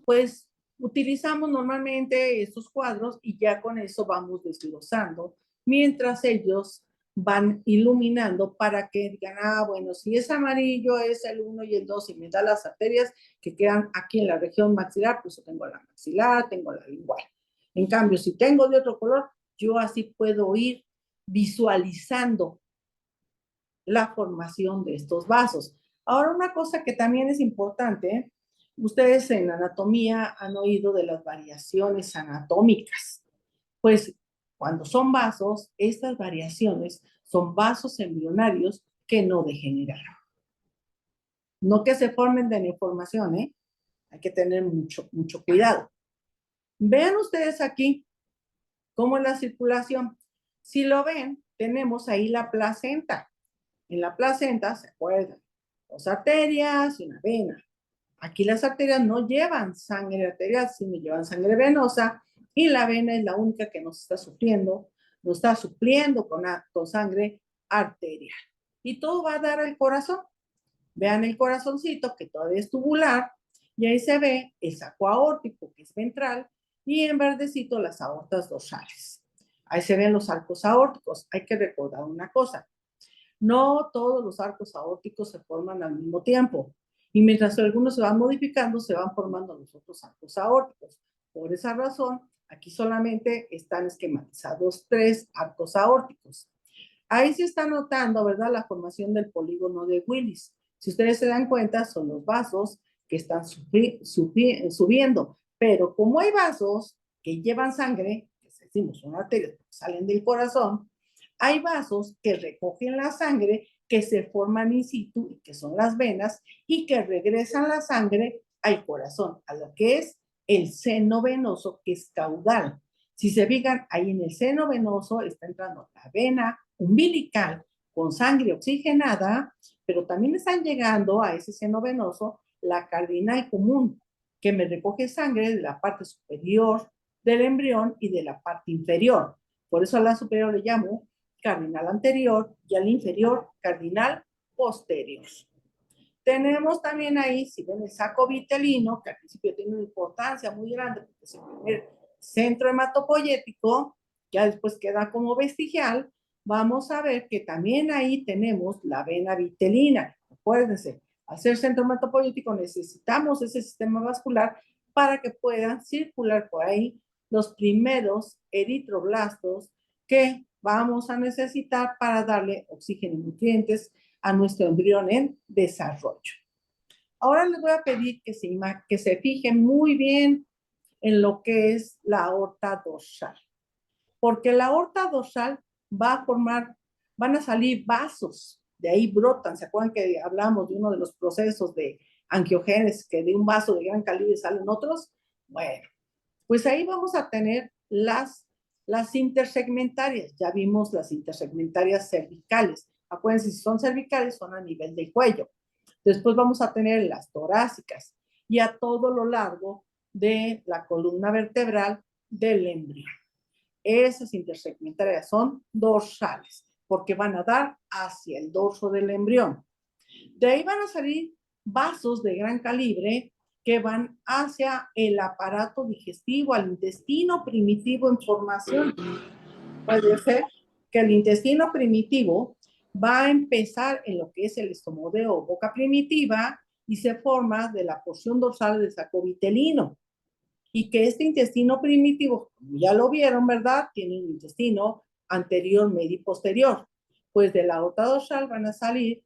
pues utilizamos normalmente estos cuadros y ya con eso vamos desglosando, mientras ellos van iluminando para que digan, ah, bueno, si es amarillo es el 1 y el 2 y me da las arterias que quedan aquí en la región maxilar, pues yo tengo la maxilar, tengo la lingual. En cambio, si tengo de otro color, yo así puedo ir visualizando la formación de estos vasos. Ahora, una cosa que también es importante, ustedes en anatomía han oído de las variaciones anatómicas. Pues cuando son vasos, estas variaciones son vasos embrionarios que no degeneraron. No que se formen de neoformación, ¿eh? Hay que tener mucho cuidado. Vean ustedes aquí cómo es la circulación. Si lo ven, tenemos ahí la placenta. En la placenta, ¿se acuerdan? Dos arterias y una vena. Aquí las arterias no llevan sangre arterial, sino llevan sangre venosa y la vena es la única que nos está supliendo con sangre arterial. Y todo va a dar al corazón. Vean el corazoncito que todavía es tubular y ahí se ve el saco aórtico que es ventral y en verdecito las aortas dorsales. Ahí se ven los arcos aórticos. Hay que recordar una cosa. No todos los arcos aórticos se forman al mismo tiempo. Y mientras algunos se van modificando, se van formando los otros arcos aórticos. Por esa razón, aquí solamente están esquematizados 3 arcos aórticos. Ahí se está notando, ¿verdad?, la formación del polígono de Willis. Si ustedes se dan cuenta, son los vasos que están subiendo. Pero como hay vasos que llevan sangre, que decimos son arterias que salen del corazón, hay vasos que recogen la sangre, que se forman in situ y que son las venas y que regresan la sangre al corazón, a lo que es el seno venoso, que es caudal. Si se fijan, ahí en el seno venoso está entrando la vena umbilical con sangre oxigenada, pero también están llegando a ese seno venoso la cardinal común, que me recoge sangre de la parte superior del embrión y de la parte inferior. Por eso a la superior le llamo cardinal anterior y al inferior cardinal posterior. Tenemos también ahí, si ven el saco vitelino, que al principio tiene una importancia muy grande, porque es el primer centro hematopoyético, ya después queda como vestigial, vamos a ver que también ahí tenemos la vena vitelina. Acuérdense, al ser centro hematopoyético necesitamos ese sistema vascular para que puedan circular por ahí los primeros eritroblastos que vamos a necesitar para darle oxígeno y nutrientes a nuestro embrión en desarrollo. Ahora les voy a pedir que se fijen muy bien en lo que es la aorta dorsal, porque la aorta dorsal va a formar, van a salir vasos, de ahí brotan. ¿Se acuerdan que hablamos de uno de los procesos de angiogénesis, que de un vaso de gran calibre salen otros? Bueno, pues ahí vamos a tener las intersegmentarias. Ya vimos las intersegmentarias cervicales. Acuérdense, si son cervicales, son a nivel del cuello. Después vamos a tener las torácicas y a todo lo largo de la columna vertebral del embrión. Esas intersegmentarias son dorsales, porque van a dar hacia el dorso del embrión. De ahí van a salir vasos de gran calibre que van hacia el aparato digestivo, al intestino primitivo en formación. Puede ser que el intestino primitivo va a empezar en lo que es el estomodeo o boca primitiva y se forma de la porción dorsal del saco vitelino. Y que este intestino primitivo, como ya lo vieron, ¿verdad? Tiene un intestino anterior, medio y posterior. Pues de la aorta dorsal van a salir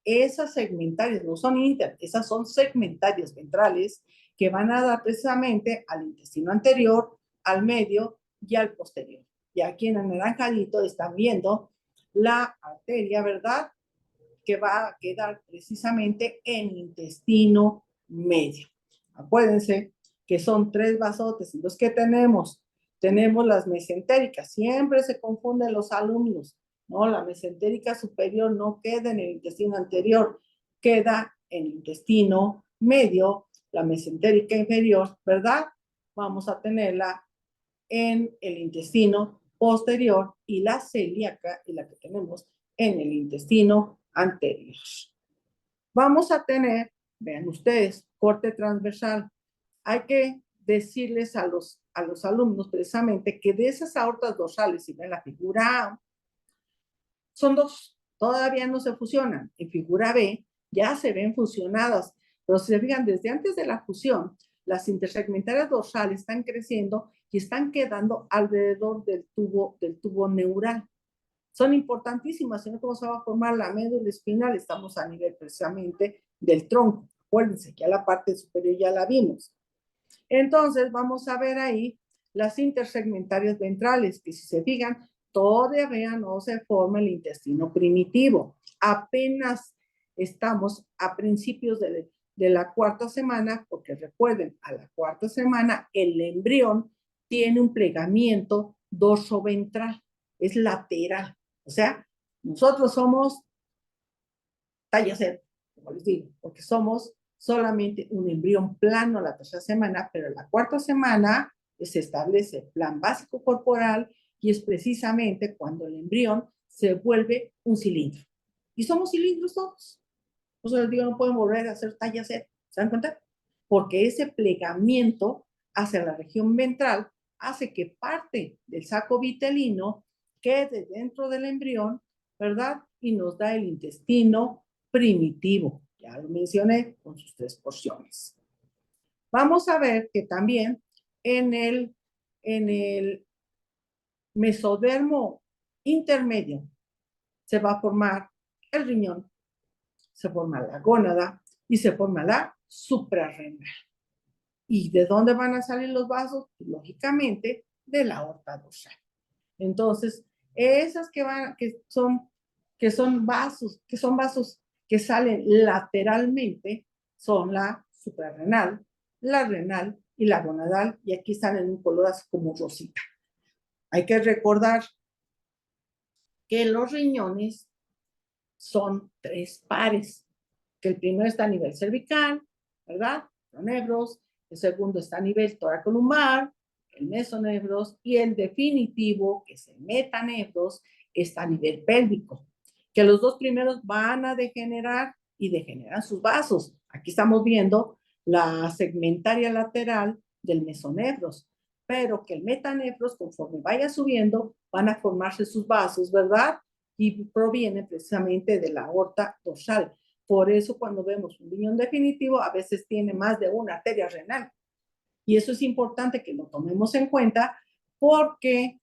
esas segmentarias, no son inter, esas son segmentarias ventrales que van a dar precisamente al intestino anterior, al medio y al posterior. Y aquí en el anaranjadito están viendo la arteria, ¿verdad? Que va a quedar precisamente en el intestino medio. Acuérdense que son 3 vasotes los que tenemos. Tenemos las mesentéricas, siempre se confunden los alumnos, ¿no? La mesentérica superior no queda en el intestino anterior, queda en el intestino medio. La mesentérica inferior, ¿verdad? Vamos a tenerla en el intestino posterior y la celíaca es la que tenemos en el intestino anterior. Vamos a tener, vean ustedes, corte transversal. Hay que decirles a los alumnos precisamente que de esas aortas dorsales, si ven la figura A, son 2, todavía no se fusionan. En figura B ya se ven fusionadas, pero si se fijan, desde antes de la fusión, las intersegmentarias dorsales están creciendo y están quedando alrededor del tubo neural. Son importantísimas, sino cómo se va a formar la médula espinal. Estamos a nivel precisamente del tronco. Acuérdense, ya la parte superior ya la vimos. Entonces, vamos a ver ahí las intersegmentarias ventrales, que si se fijan, todavía no se forma el intestino primitivo. Apenas estamos a principios de la 4ª semana, porque recuerden, a la 4ª semana el embrión tiene un plegamiento dorsoventral, es lateral. O sea, nosotros somos talla 0, como les digo, porque somos solamente un embrión plano la 3ª semana, pero la 4ª semana se establece el plan básico corporal y es precisamente cuando el embrión se vuelve un cilindro. Y somos cilindros todos. Por eso les digo, no pueden volver a hacer talla 0. ¿Se dan cuenta? Porque ese plegamiento hacia la región ventral hace que parte del saco vitelino quede dentro del embrión, ¿verdad? Y nos da el intestino primitivo. Ya lo mencioné con sus 3 porciones. Vamos a ver que también en el mesodermo intermedio se va a formar el riñón, se forma la gónada y se forma la suprarrenal. ¿Y de dónde van a salir los vasos? Lógicamente, de la aorta dorsal. Entonces, esas que son vasos que salen lateralmente, son la suprarrenal, la renal y la gonadal, y aquí están en un color así como rosita. Hay que recordar que los riñones son 3 pares, que el primero está a nivel cervical, ¿verdad? Nebros. El segundo está a nivel toracolumbar, el mesonebros, y el definitivo, que es el metanebros, está a nivel pélvico. Que los dos primeros van a degenerar y degeneran sus vasos. Aquí estamos viendo la segmentaria lateral del mesonebros, pero que el metanebros, conforme vaya subiendo, van a formarse sus vasos, ¿verdad? Y proviene precisamente de la aorta dorsal. Por eso cuando vemos un riñón definitivo, a veces tiene más de una arteria renal. Y eso es importante que lo tomemos en cuenta porque,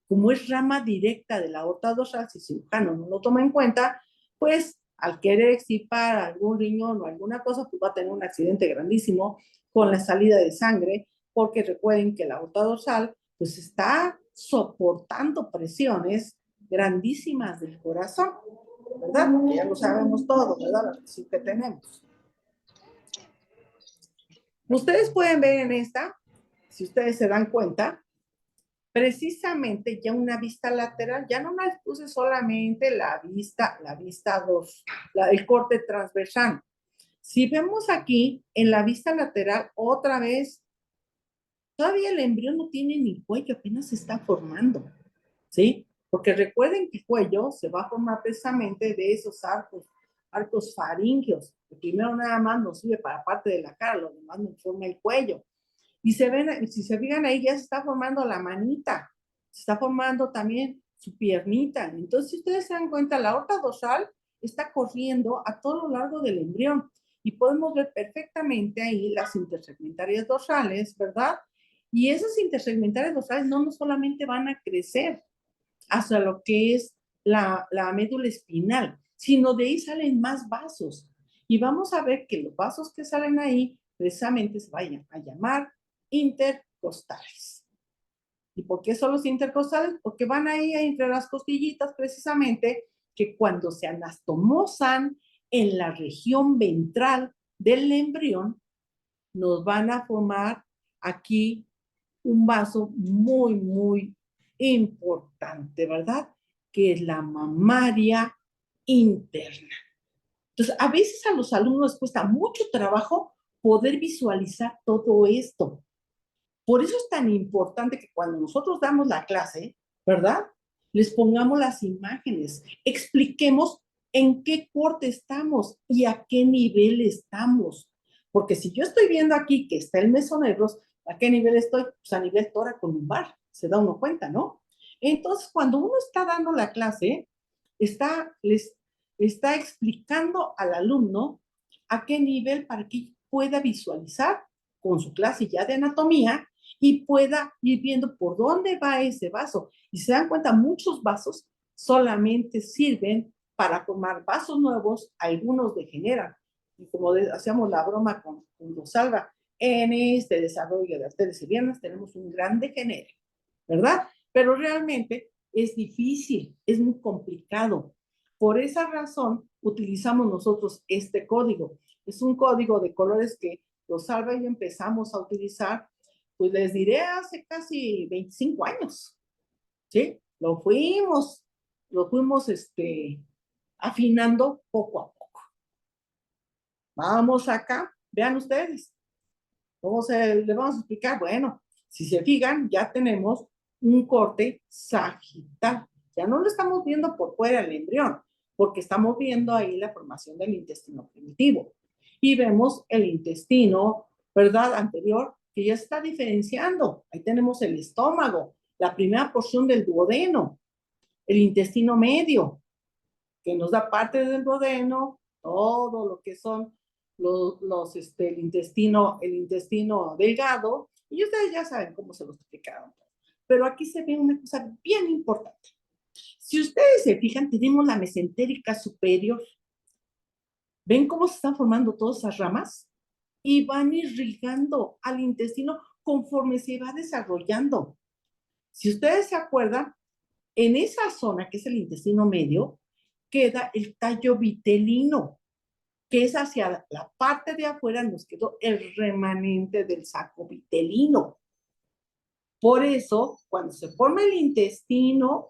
como es rama directa de la aorta dorsal, si el cirujano no lo toma en cuenta, pues al querer extirpar algún riñón o alguna cosa, pues va a tener un accidente grandísimo con la salida de sangre, porque recuerden que la aorta dorsal pues está soportando presiones grandísimas del corazón, ¿verdad? Que ya lo sabemos todo, ¿verdad? La presión que tenemos. Ustedes pueden ver en esta, si ustedes se dan cuenta, precisamente ya una vista lateral, ya no les puse solamente la vista 2, el corte transversal. Si vemos aquí en la vista lateral, otra vez, todavía el embrión no tiene ni cuello, apenas se está formando, ¿sí? Porque recuerden que el cuello se va a formar precisamente de esos arcos faríngeos. El primero nada más nos sirve para parte de la cara, lo demás nos forma el cuello. Y si se fijan ahí, ya se está formando la manita, se está formando también su piernita. Entonces, si ustedes se dan cuenta, la aorta dorsal está corriendo a todo lo largo del embrión y podemos ver perfectamente ahí las intersegmentarias dorsales, ¿verdad? Y esas intersegmentarias dorsales no solamente van a crecer hacia lo que es la médula espinal, sino de ahí salen más vasos. Y vamos a ver que los vasos que salen ahí precisamente se vayan a llamar intercostales. ¿Y por qué son los intercostales? Porque van ahí entre las costillitas precisamente, que cuando se anastomosan en la región ventral del embrión, nos van a formar aquí un vaso muy, muy importante, ¿verdad? Que es la mamaria interna. Entonces, a veces a los alumnos les cuesta mucho trabajo poder visualizar todo esto. Por eso es tan importante que cuando nosotros damos la clase, ¿verdad? Les pongamos las imágenes, expliquemos en qué corte estamos y a qué nivel estamos. Porque si yo estoy viendo aquí que está el mesonebros, ¿a qué nivel estoy? Pues a nivel toracolumbar, se da uno cuenta, ¿no? Entonces, cuando uno está dando la clase, les está explicando al alumno a qué nivel para que pueda visualizar con su clase ya de anatomía y pueda ir viendo por dónde va ese vaso. Y se dan cuenta, muchos vasos solamente sirven para formar vasos nuevos, algunos degeneran. Y como hacíamos la broma con Rosalba, en este desarrollo de arterias y venas tenemos un gran degenere, ¿verdad? Pero realmente es difícil, es muy complicado. Por esa razón utilizamos nosotros este código. Es un código de colores que Rosalba y yo empezamos a utilizar, pues les diré, hace casi 25 años, ¿sí? Lo fuimos afinando poco a poco. Vamos acá, vean ustedes, le vamos a explicar, bueno, si se fijan, ya tenemos un corte sagital. Ya no lo estamos viendo por fuera del embrión, porque estamos viendo ahí la formación del intestino primitivo. Y vemos el intestino, ¿verdad? Anterior, que ya se está diferenciando. Ahí tenemos el estómago, la primera porción del duodeno, el intestino medio, que nos da parte del duodeno, todo lo que son el intestino delgado, y ustedes ya saben cómo se los explicaron. Pero aquí se ve una cosa bien importante. Si ustedes se fijan, tenemos la mesentérica superior. ¿Ven cómo se están formando todas esas ramas? Y van irrigando al intestino conforme se va desarrollando. Si ustedes se acuerdan, en esa zona, que es el intestino medio, queda el tallo vitelino, que es hacia la parte de afuera, nos quedó el remanente del saco vitelino. Por eso, cuando se forma el intestino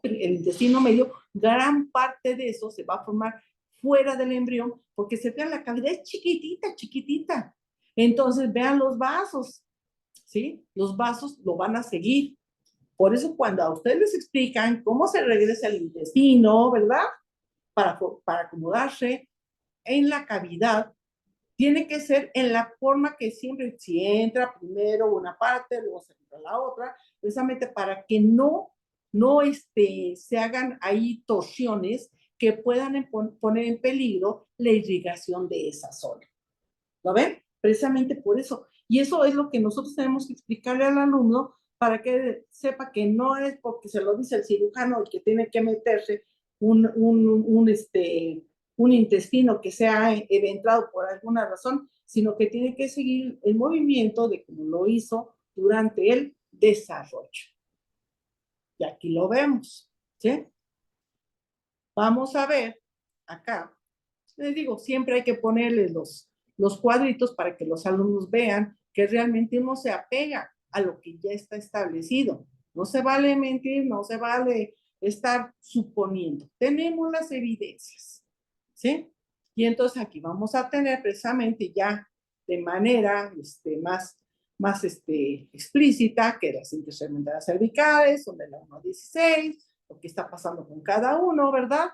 medio, gran parte de eso se va a formar fuera del embrión, porque se vean la cavidad es chiquitita, chiquitita. Entonces vean los vasos, ¿sí? Los vasos lo van a seguir. Por eso cuando a ustedes les explican cómo se regresa el intestino, ¿verdad? Para acomodarse en la cavidad, tiene que ser en la forma que siempre, si entra primero una parte, luego se entra la otra, precisamente para que no se hagan ahí torsiones que puedan poner en peligro la irrigación de esa zona. ¿Lo ven? Precisamente por eso. Y eso es lo que nosotros tenemos que explicarle al alumno para que sepa que no es porque se lo dice el cirujano el que tiene que meterse un intestino que se ha eventrado por alguna razón, sino que tiene que seguir el movimiento de como lo hizo durante el desarrollo. Y aquí lo vemos, ¿sí? Vamos a ver acá. Les digo, siempre hay que ponerles los cuadritos para que los alumnos vean que realmente uno se apega a lo que ya está establecido. No se vale mentir, no se vale estar suponiendo. Tenemos las evidencias, ¿sí? Y entonces aquí vamos a tener precisamente ya de manera más explícita que las intersegmentales cervicales, son de la 1 a 16, lo que está pasando con cada uno, ¿verdad?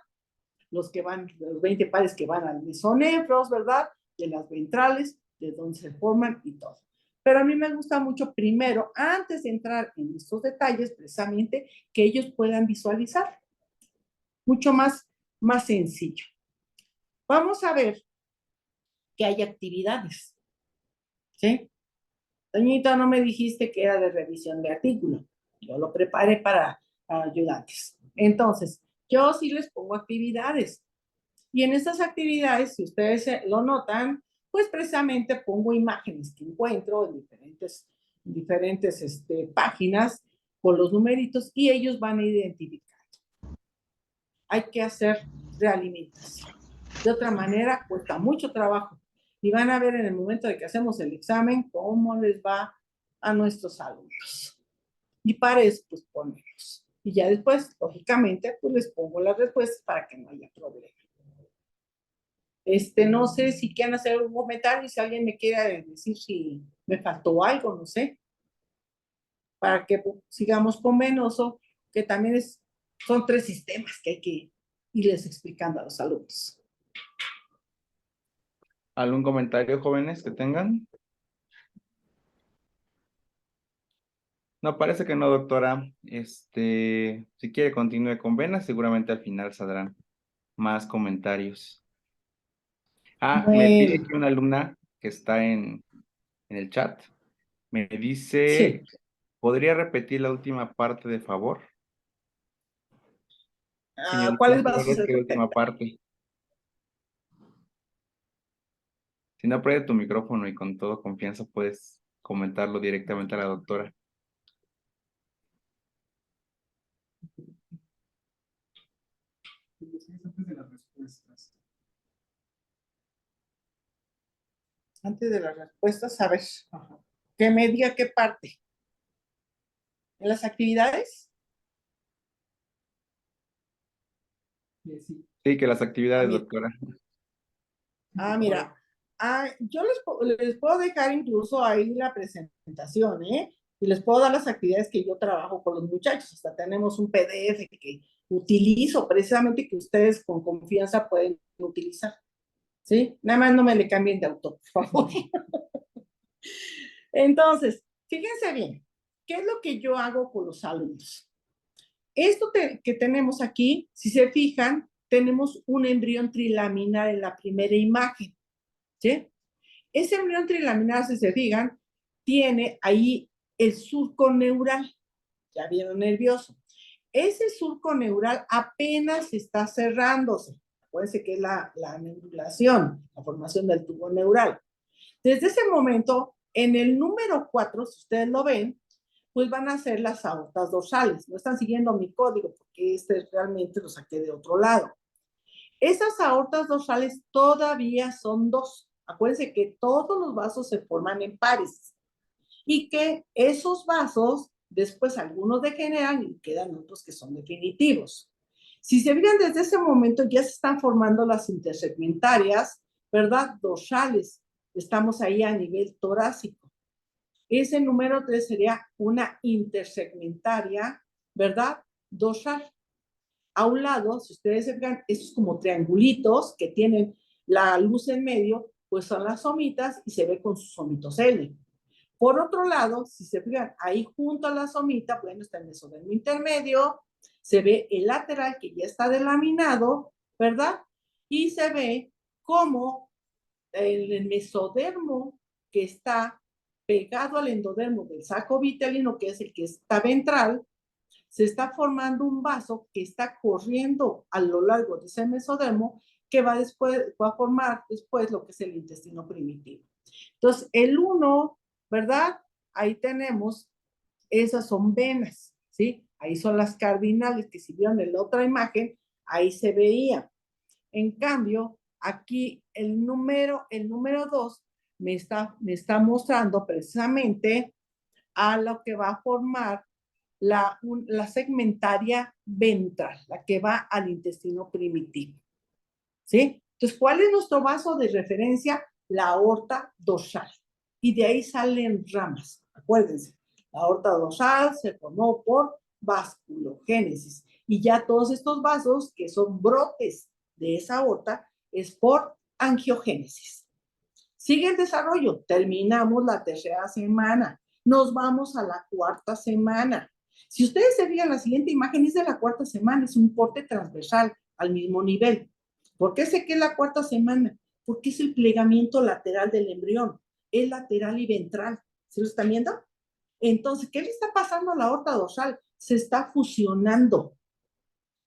Los 20 pares que van al mesonefros, ¿verdad? De las ventrales, de donde se forman y todo. Pero a mí me gusta mucho primero, antes de entrar en estos detalles, precisamente, que ellos puedan visualizar. Mucho más sencillo. Vamos a ver que hay actividades, ¿sí? Doñita, no me dijiste que era de revisión de artículo. Yo lo preparé para ayudantes. Entonces, yo sí les pongo actividades. Y en estas actividades, si ustedes lo notan, pues precisamente pongo imágenes que encuentro en diferentes páginas con los numeritos y ellos van a identificar. Hay que hacer realimentación. De otra manera, cuesta mucho trabajo. Y van a ver en el momento de que hacemos el examen cómo les va a nuestros alumnos. Y para eso, pues ponemos. Y ya después, lógicamente, pues les pongo las respuestas para que no haya problema. No sé si quieren hacer algún comentario, si alguien me quiere decir si me faltó algo, no sé, para que sigamos con Venoso, que también son 3 sistemas que hay que irles explicando a los alumnos. ¿Algún comentario, jóvenes, que tengan? No, parece que no, doctora. Si quiere continúe con venas, seguramente al final saldrán más comentarios. Me pide Bueno, aquí una alumna que está en el chat. Me dice, sí. ¿podría repetir la última parte, de favor? Señorita, ¿Cuáles ¿cuál vasos es se la última detectan? parte? Si no, prende tu micrófono y con toda confianza puedes comentarlo directamente a la doctora. Antes de las respuestas. Antes de las respuestas, a ver, que me diga qué parte. ¿En las actividades? Sí. Sí, que las actividades, Mira. doctora. Mira. Yo les puedo dejar incluso ahí la presentación, ¿eh? Y les puedo dar las actividades que yo trabajo con los muchachos. Hasta tenemos un PDF que utilizo precisamente que ustedes con confianza pueden utilizar. ¿Sí? Nada más no me le cambien de autor, por favor. Entonces, fíjense bien, ¿qué es lo que yo hago con los alumnos? Esto que tenemos aquí, si se fijan, tenemos un embrión trilaminar en la primera imagen, ¿sí? Ese embrión trilaminar, si se fijan, tiene ahí el surco neural, ya vieron nervioso. Ese surco neural apenas está cerrándose. Acuérdense que es la neurulación, la formación del tubo neural. Desde ese momento, en el número 4, si ustedes lo ven, pues van a ser las aortas dorsales. No están siguiendo mi código porque realmente lo saqué de otro lado. Esas aortas dorsales todavía son 2. Acuérdense que todos los vasos se forman en pares y que esos vasos después algunos degeneran y quedan otros que son definitivos. Si se fijan, desde ese momento ya se están formando las intersegmentarias, ¿verdad? Dorsales. Estamos ahí a nivel torácico. Ese número 3 sería una intersegmentaria, ¿verdad? Dorsal. A un lado, si ustedes se fijan, esos como triangulitos que tienen la luz en medio, pues son las somitas y se ve con sus somitos L. Por otro lado, si se fijan, ahí junto a la somita, bueno, está el mesodermo intermedio, se ve el lateral que ya está delaminado, ¿verdad? Y se ve como el mesodermo que está pegado al endodermo del saco vitelino, que es el que está ventral, se está formando un vaso que está corriendo a lo largo de ese mesodermo que va a formar después lo que es el intestino primitivo. Entonces, el 1, ¿verdad? Ahí tenemos, esas son venas, ¿sí? Ahí son las cardinales que si vieron en la otra imagen, ahí se veía. En cambio, aquí el número 2 me está mostrando precisamente a lo que va a formar la segmentaria ventral, la que va al intestino primitivo. ¿Sí? Entonces, ¿cuál es nuestro vaso de referencia? La aorta dorsal. Y de ahí salen ramas. Acuérdense, la aorta dorsal se formó por vasculogénesis. Y ya todos estos vasos, que son brotes de esa aorta, es por angiogénesis. Sigue el desarrollo. Terminamos la tercera semana. Nos vamos a la cuarta semana. Si ustedes se fijan, la siguiente imagen es de la cuarta semana. Es un corte transversal al mismo nivel. ¿Por qué sé que es la cuarta semana? Porque es el plegamiento lateral del embrión. Es lateral y ventral. ¿Se lo están viendo? Entonces, ¿qué le está pasando a la aorta dorsal? Se está fusionando.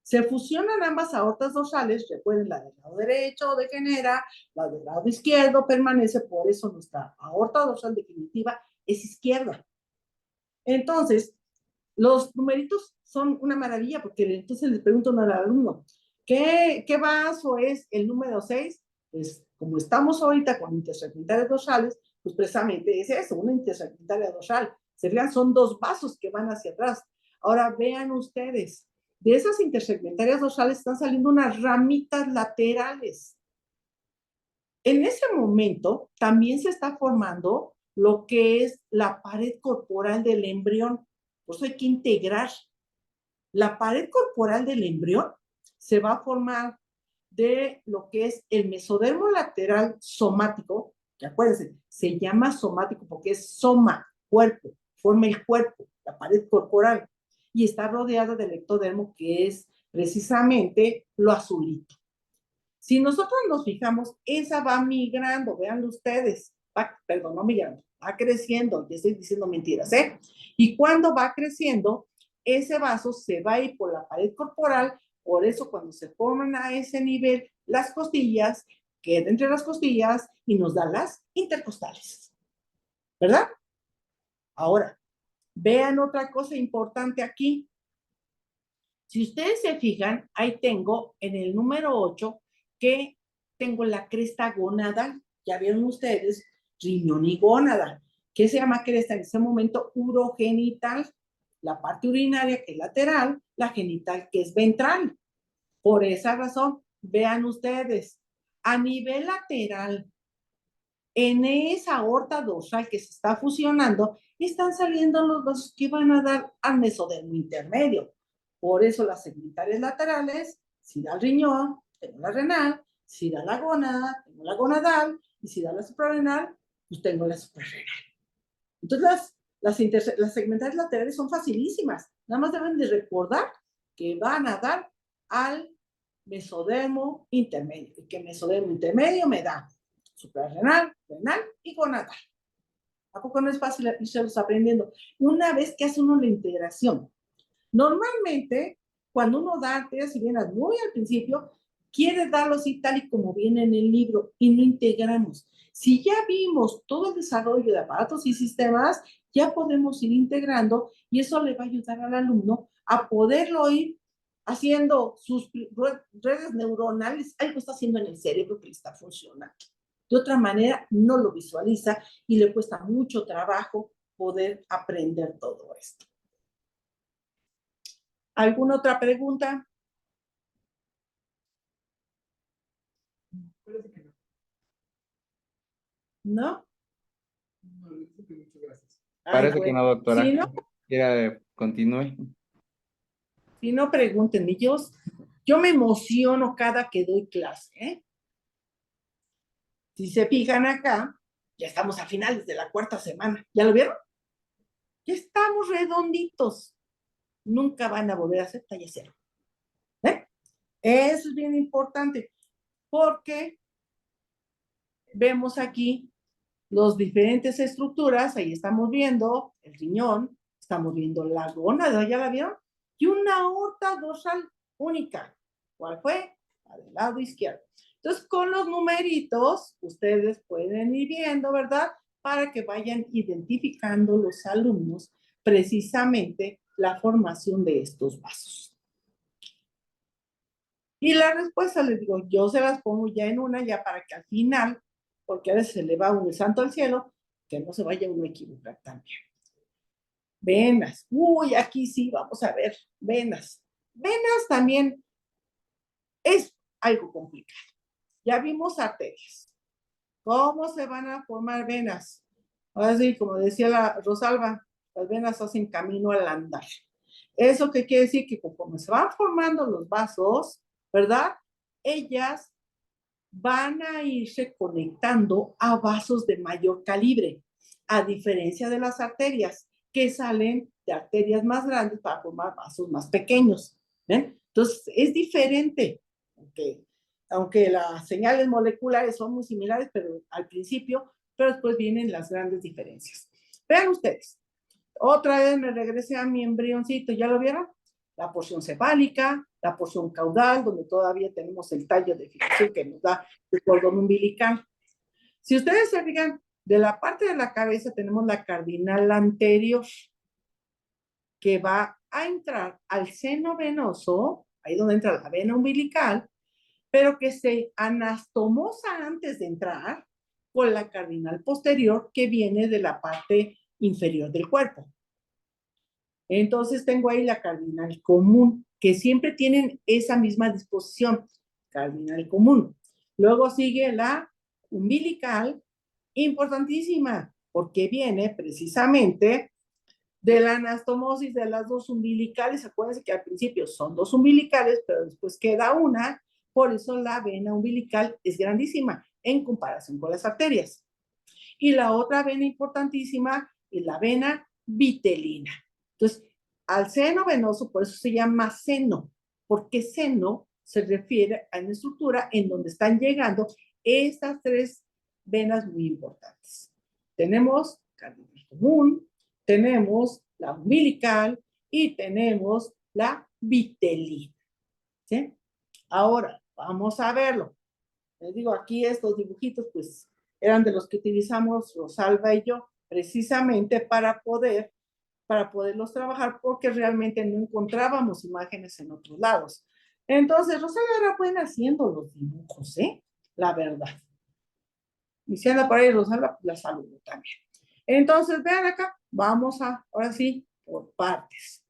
Se fusionan ambas aortas dorsales, recuerden, la del lado derecho degenera, la del lado izquierdo permanece, por eso nuestra aorta dorsal definitiva es izquierda. Entonces, los numeritos son una maravilla, porque entonces les pregunto al alumno, ¿qué vaso es el número 6? Pues como estamos ahorita con intersegmentarias dorsales, pues precisamente es eso, una intersegmentaria dorsal. Se fijan, son dos vasos que van hacia atrás. Ahora vean ustedes, de esas intersegmentarias dorsales están saliendo unas ramitas laterales. En ese momento también se está formando lo que es la pared corporal del embrión. Por eso hay que integrar. La pared corporal del embrión se va a formar de lo que es el mesodermo lateral somático, que acuérdense, se llama somático porque es soma, cuerpo, forma el cuerpo, la pared corporal, y está rodeada del ectodermo, que es precisamente lo azulito. Si nosotros nos fijamos, esa va migrando, vean ustedes, perdón, no migrando, va creciendo, ya estoy diciendo mentiras, ¿eh? Y cuando va creciendo, ese vaso se va a ir por la pared corporal, por eso cuando se forman a ese nivel, las costillas, queda entre las costillas y nos da las intercostales, ¿verdad? Ahora, vean otra cosa importante aquí. Si ustedes se fijan, ahí tengo en el número 8 que tengo la cresta gonadal. Ya vieron ustedes, riñón y gónada. ¿Qué se llama cresta? En ese momento, urogenital. La parte urinaria que es lateral, la genital que es ventral. Por esa razón, vean ustedes, a nivel lateral, en esa aorta dorsal que se está fusionando, están saliendo los vasos que van a dar al mesodermo intermedio. Por eso las segmentarias laterales, si da el riñón, tengo la renal, si da la gónada, tengo la gonadal, y si da la suprarrenal, pues tengo la suprarrenal. Entonces, las segmentarias laterales son facilísimas. Nada más deben de recordar que van a dar al mesodermo intermedio. Y que mesodermo intermedio me da suprarrenal, renal y gonadal. ¿A poco no es fácil irse aprendiendo? Una vez que hace uno la integración. Normalmente, cuando uno da arterias y venas muy al principio, quiere darlo así tal y como viene en el libro y no integramos. Si ya vimos todo el desarrollo de aparatos y sistemas, ya podemos ir integrando y eso le va a ayudar al alumno a poderlo ir haciendo sus redes neuronales, algo está haciendo en el cerebro que le está funcionando. De otra manera, no lo visualiza y le cuesta mucho trabajo poder aprender todo esto. ¿Alguna otra pregunta? Parece que no. ¿No? No, le dice que muchas gracias. Ay, Parece que bueno. no, doctora. Si no, Continúe. si no pregúntenme, yo me emociono cada que doy clase, ¿eh? Si se fijan acá, ya estamos a finales de la 4ª semana. ¿Ya lo vieron? Ya estamos redonditos. Nunca van a volver a hacer talla cero. ¿Eh? Eso es bien importante, porque vemos aquí las diferentes estructuras. Ahí estamos viendo el riñón, estamos viendo la gónada, ¿ya la vieron? Y una aorta dorsal única. ¿Cuál fue? La del lado izquierdo. Entonces, con los numeritos, ustedes pueden ir viendo, ¿verdad? Para que vayan identificando los alumnos precisamente la formación de estos vasos. Y la respuesta, les digo, yo se las pongo ya en una, ya para que al final, porque a veces se le va un santo al cielo, que no se vaya uno a equivocar también. Venas. Uy, aquí sí, vamos a ver. Venas. Venas también es algo complicado. Ya vimos arterias. ¿Cómo se van a formar venas? Ahora sí, como decía la Rosalba, las venas hacen camino al andar. ¿Eso qué quiere decir? Que conforme se van formando los vasos, ¿verdad? Ellas van a irse conectando a vasos de mayor calibre, a diferencia de las arterias, que salen de arterias más grandes para formar vasos más pequeños. ¿Ven? Entonces, es diferente, aunque las señales moleculares son muy similares, pero al principio, pero después vienen las grandes diferencias. Vean ustedes, otra vez me regresé a mi embrioncito, ¿ya lo vieron? La porción cefálica, la porción caudal, donde todavía tenemos el tallo de fijación que nos da el cordón umbilical. Si ustedes se fijan, de la parte de la cabeza tenemos la cardinal anterior, que va a entrar al seno venoso, ahí donde entra la vena umbilical, pero que se anastomosa antes de entrar con la cardinal posterior, que viene de la parte inferior del cuerpo. Entonces tengo ahí la cardinal común, que siempre tienen esa misma disposición, cardinal común. Luego sigue la umbilical, importantísima, porque viene precisamente de la anastomosis de las dos umbilicales. Acuérdense que al principio son dos umbilicales, pero después queda una, por eso la vena umbilical es grandísima en comparación con las arterias. Y la otra vena importantísima es la vena vitelina. Entonces, al seno venoso, por eso se llama seno, porque seno se refiere a una estructura en donde están llegando estas tres venas muy importantes. Tenemos cardinal común, tenemos la umbilical y tenemos la vitelina. ¿Sí? Ahora, vamos a verlo. Les digo, aquí estos dibujitos, pues, eran de los que utilizamos Rosalba y yo, precisamente para poderlos trabajar, porque realmente no encontrábamos imágenes en otros lados. Entonces, Rosalba era buena haciendo los dibujos, ¿eh? La verdad. Y si anda por ahí Rosalba, pues la saludo también. Entonces, vean acá, vamos ahora sí, por partes.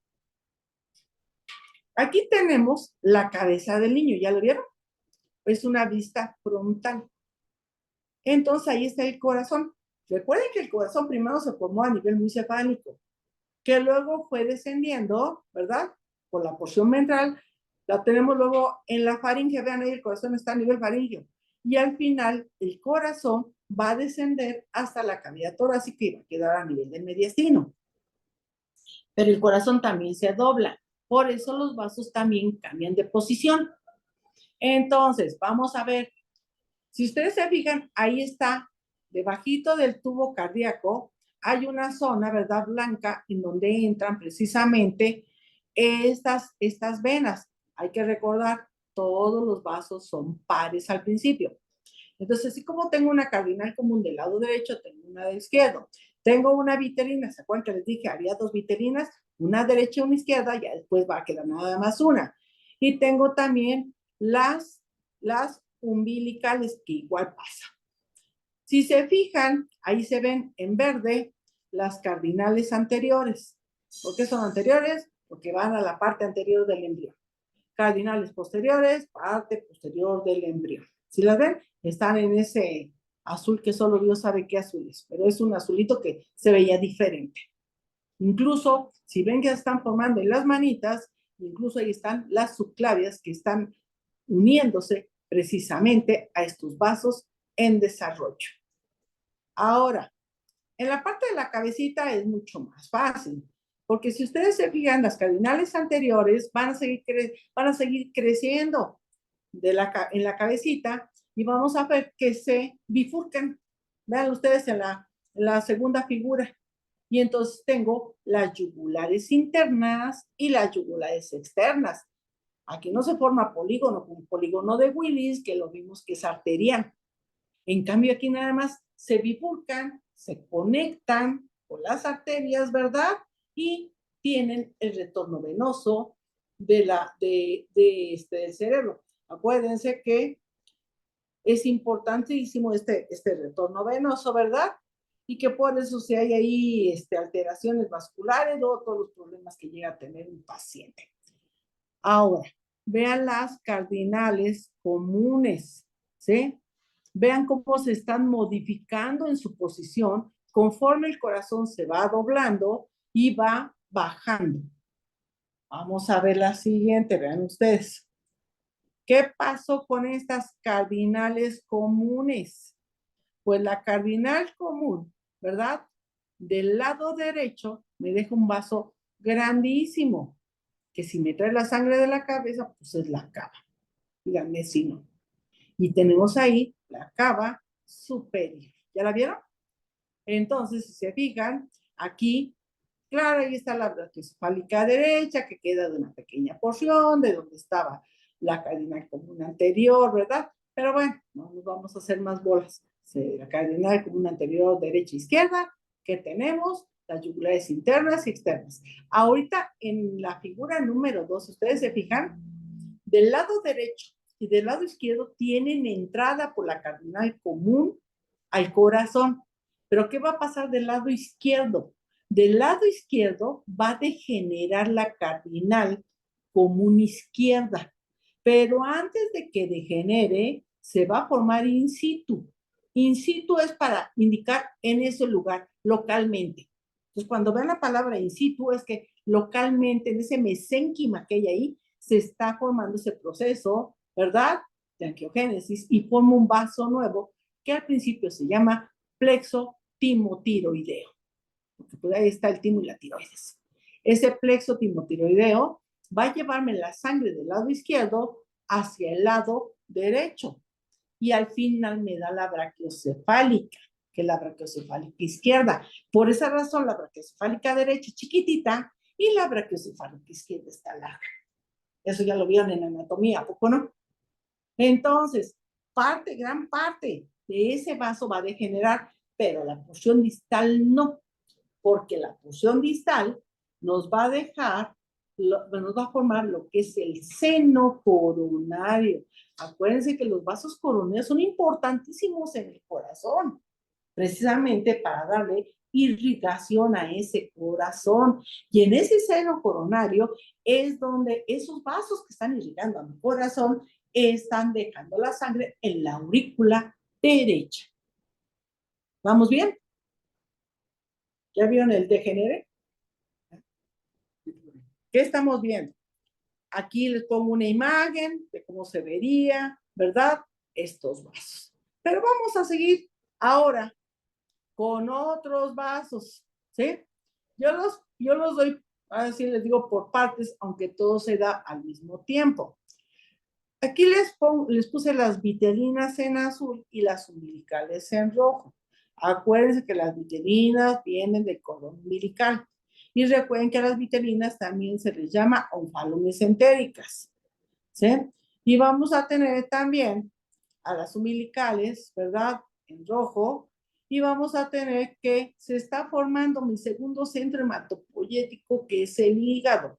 Aquí tenemos la cabeza del niño, ¿ya lo vieron? Es una vista frontal. Entonces ahí está el corazón. Recuerden que el corazón primero se formó a nivel muy cefálico, que luego fue descendiendo, ¿verdad? Por la porción ventral, la tenemos luego en la faringe. Vean ahí, el corazón está a nivel faríngeo. Y al final, el corazón va a descender hasta la cavidad torácica y va a quedar a nivel del mediastino. Pero el corazón también se dobla. Por eso los vasos también cambian de posición. Entonces, vamos a ver. Si ustedes se fijan, ahí está, debajito del tubo cardíaco, hay una zona, ¿verdad? Blanca, en donde entran precisamente estas venas. Hay que recordar, todos los vasos son pares al principio. Entonces, así como tengo una cardinal común del lado derecho, tengo una del izquierdo. Tengo una vitelina, ¿se acuerdan que les dije? Había dos vitelinas, una derecha y una izquierda, ya después va a quedar nada más una. Y tengo también las umbilicales, que igual pasa. Si se fijan, ahí se ven en verde las cardinales anteriores. ¿Por qué son anteriores? Porque van a la parte anterior del embrión. Cardinales posteriores, parte posterior del embrión. Si las ven, están en ese azul que solo Dios sabe qué azul es, pero es un azulito que se veía diferente. Incluso, si ven que están formando en las manitas, incluso ahí están las subclavias que están uniéndose precisamente a estos vasos en desarrollo. Ahora, en la parte de la cabecita es mucho más fácil, porque si ustedes se fijan, las cardinales anteriores van a seguir creciendo en la cabecita y vamos a ver que se bifurcan. Vean ustedes en la segunda figura. Y entonces tengo las yugulares internas y las yugulares externas. Aquí no se forma polígono, un polígono de Willis, que lo vimos que es arterial. En cambio, aquí nada más se bifurcan, se conectan con las arterias, ¿verdad? Y tienen el retorno venoso del cerebro. Acuérdense que es importantísimo este retorno venoso, ¿verdad? Y que por eso si hay ahí alteraciones vasculares o todos los problemas que llega a tener un paciente. Ahora, vean las cardinales comunes, ¿sí? Vean cómo se están modificando en su posición conforme el corazón se va doblando y va bajando. Vamos a ver la siguiente, vean ustedes. ¿Qué pasó con estas cardinales comunes? Pues la cardinal común, ¿verdad? Del lado derecho me deja un vaso grandísimo, que si me trae la sangre de la cabeza, pues es la cava. Díganme si no. Y tenemos ahí la cava superior. ¿Ya la vieron? Entonces, si se fijan, aquí, claro, ahí está la brachiocefálica derecha, que queda de una pequeña porción de donde estaba la cardinal común anterior, ¿verdad? Pero bueno, no nos vamos a hacer más bolas. La cardinal común anterior, derecha e izquierda, que tenemos las yugulares internas y externas. Ahorita en la figura número 2, ustedes se fijan, del lado derecho y del lado izquierdo tienen entrada por la cardinal común al corazón. Pero ¿qué va a pasar del lado izquierdo? Del lado izquierdo va a degenerar la cardinal común izquierda. Pero antes de que degenere, se va a formar in situ. In situ es para indicar en ese lugar, localmente. Entonces, cuando vean la palabra in situ, es que localmente, en ese mesénquima que hay ahí, se está formando ese proceso, ¿verdad? De angiogénesis y forma un vaso nuevo que al principio se llama plexo timotiroideo. Porque pues ahí está el timo y la tiroides. Ese plexo timotiroideo va a llevarme la sangre del lado izquierdo hacia el lado derecho. Y al final me da la brachiocefálica, que es la brachiocefálica izquierda. Por esa razón, la brachiocefálica derecha es chiquitita y la brachiocefálica izquierda está larga. Eso ya lo vieron en anatomía, ¿a poco no? Entonces, gran parte de ese vaso va a degenerar, pero la porción distal no, porque la porción distal nos va a dejar, nos va a formar lo que es el seno coronario. Acuérdense que los vasos coronarios son importantísimos en el corazón, precisamente para darle irrigación a ese corazón. Y en ese seno coronario es donde esos vasos que están irrigando a mi corazón están dejando la sangre en la aurícula derecha. ¿Vamos bien? ¿Ya vieron el degenere? ¿Qué estamos viendo? Aquí les pongo una imagen de cómo se vería, ¿verdad? Estos vasos. Pero vamos a seguir ahora con otros vasos, ¿sí? Yo los doy, así les digo, por partes, aunque todo se da al mismo tiempo. Aquí les puse las vitelinas en azul y las umbilicales en rojo. Acuérdense que las vitelinas vienen del cordón umbilical. Y recuerden que a las vitelinas también se les llama onfalomesentéricas, ¿sí? Y vamos a tener también a las umbilicales, ¿verdad? En rojo. Y vamos a tener que se está formando mi segundo centro hematopoyético, que es el hígado,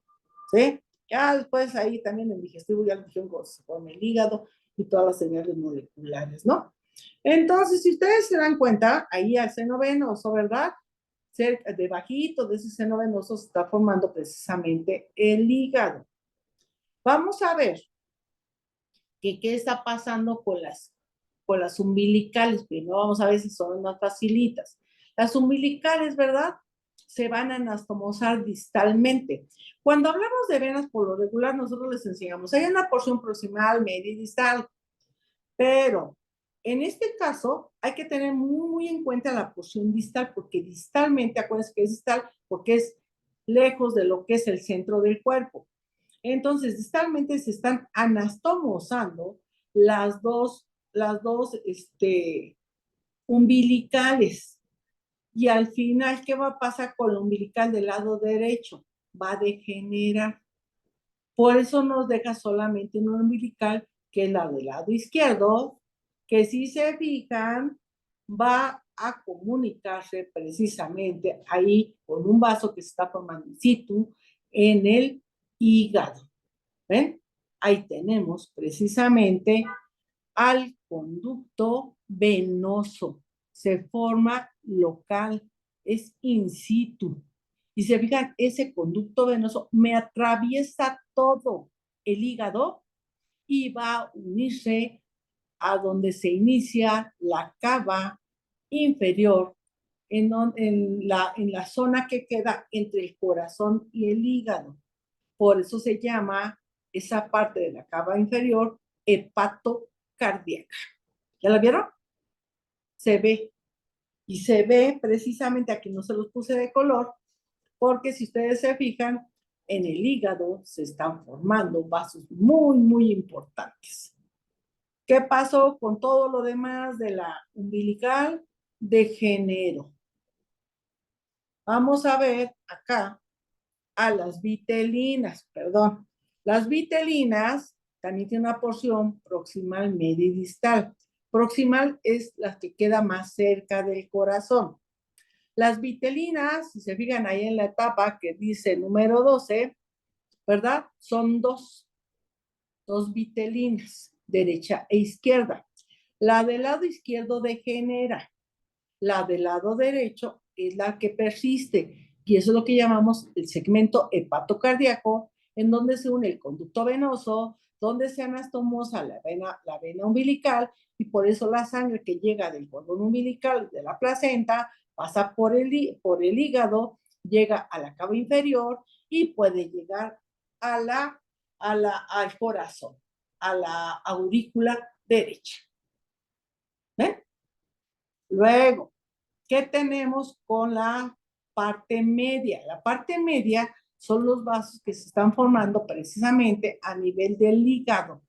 ¿sí? Ya después ahí también el digestivo ya lo dijeron cómo se forma el hígado y todas las señales moleculares, ¿no? Entonces, si ustedes se dan cuenta, ahí al seno venoso, ¿verdad? Cerca, debajito de ese seno venoso se está formando precisamente el hígado. Vamos a ver qué está pasando con las con las umbilicales. Primero vamos a ver si son más facilitas. Las umbilicales, ¿verdad? Se van a anastomosar distalmente. Cuando hablamos de venas, por lo regular, nosotros les enseñamos, hay una porción proximal, media y distal, pero en este caso hay que tener muy en cuenta la porción distal, porque distalmente, acuérdense que es distal, porque es lejos de lo que es el centro del cuerpo. Entonces, distalmente se están anastomosando las dos umbilicales. Y al final, ¿qué va a pasar con la umbilical del lado derecho? Va a degenerar. Por eso nos deja solamente una umbilical, que es la del lado izquierdo, que si se fijan, va a comunicarse precisamente ahí con un vaso que se está formando in situ en el hígado. ¿Ven? Ahí tenemos precisamente al conducto venoso. Se forma local, es in situ. Y se fijan, ese conducto venoso me atraviesa todo el hígado y va a unirse a donde se inicia la cava inferior, en la zona que queda entre el corazón y el hígado. Por eso se llama esa parte de la cava inferior hepatocardíaca. ¿Ya la vieron? Se ve. Y se ve precisamente, aquí no se los puse de color, porque si ustedes se fijan, en el hígado se están formando vasos muy importantes. ¿Qué pasó con todo lo demás de la umbilical? Degeneró. Vamos a ver acá a las vitelinas, perdón. Las vitelinas también tienen una porción proximal, media y distal. Proximal es la que queda más cerca del corazón. Las vitelinas, si se fijan ahí en la etapa que dice número 12, ¿verdad? Son dos vitelinas, derecha e izquierda. La del lado izquierdo degenera, la del lado derecho es la que persiste, y eso es lo que llamamos el segmento hepatocardíaco, en donde se une el conducto venoso, donde se anastomosa la vena umbilical, y por eso la sangre que llega del cordón umbilical de la placenta pasa por el hígado, llega a la cava inferior y puede llegar al corazón, a la aurícula derecha. ¿Ven? Luego, ¿qué tenemos con la parte media? La parte media son los vasos que se están formando precisamente a nivel del hígado.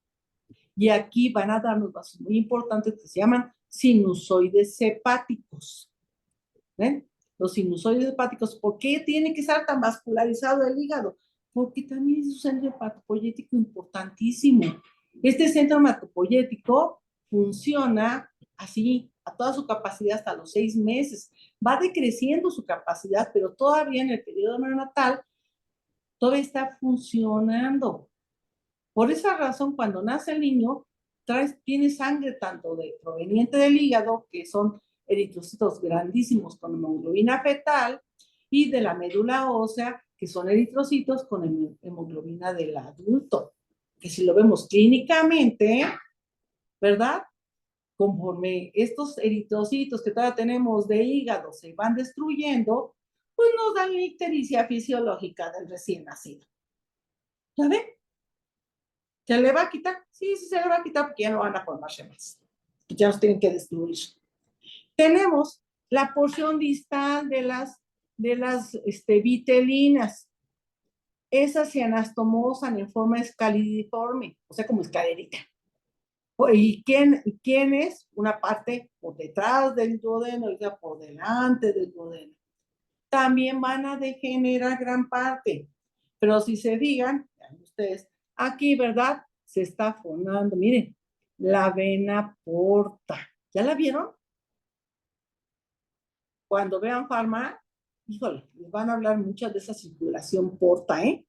Y aquí van a darnos vasos muy importantes que se llaman sinusoides hepáticos. ¿Ven? Los sinusoides hepáticos, ¿por qué tiene que estar tan vascularizado el hígado? Porque también es un centro hepatopoyético importantísimo. Este centro hepatopoyético funciona así a toda su capacidad hasta los 6 meses. Va decreciendo su capacidad, pero todavía en el periodo neonatal todavía está funcionando. Por esa razón, cuando nace el niño, tiene sangre tanto proveniente del hígado, que son eritrocitos grandísimos con hemoglobina fetal, y de la médula ósea, que son eritrocitos con hemoglobina del adulto. Que si lo vemos clínicamente, ¿verdad? Conforme estos eritrocitos que todavía tenemos de hígado se van destruyendo, pues nos dan la ictericia fisiológica del recién nacido. ¿Ya ven? ¿Se le va a quitar? Sí, se le va a quitar porque ya no van a formarse más. Ya nos tienen que destruir. Tenemos la porción distal de las vitelinas. Esas se anastomosan en forma escalidiforme, o sea, como escalerita. ¿Y quién es? Una parte por detrás del duodeno, y por delante del duodeno. También van a degenerar gran parte. Pero si se fijan, vean ustedes, aquí, ¿verdad? Se está formando, miren, la vena porta. ¿Ya la vieron? Cuando vean Pharma, híjole, les van a hablar mucho de esa circulación porta, ¿eh?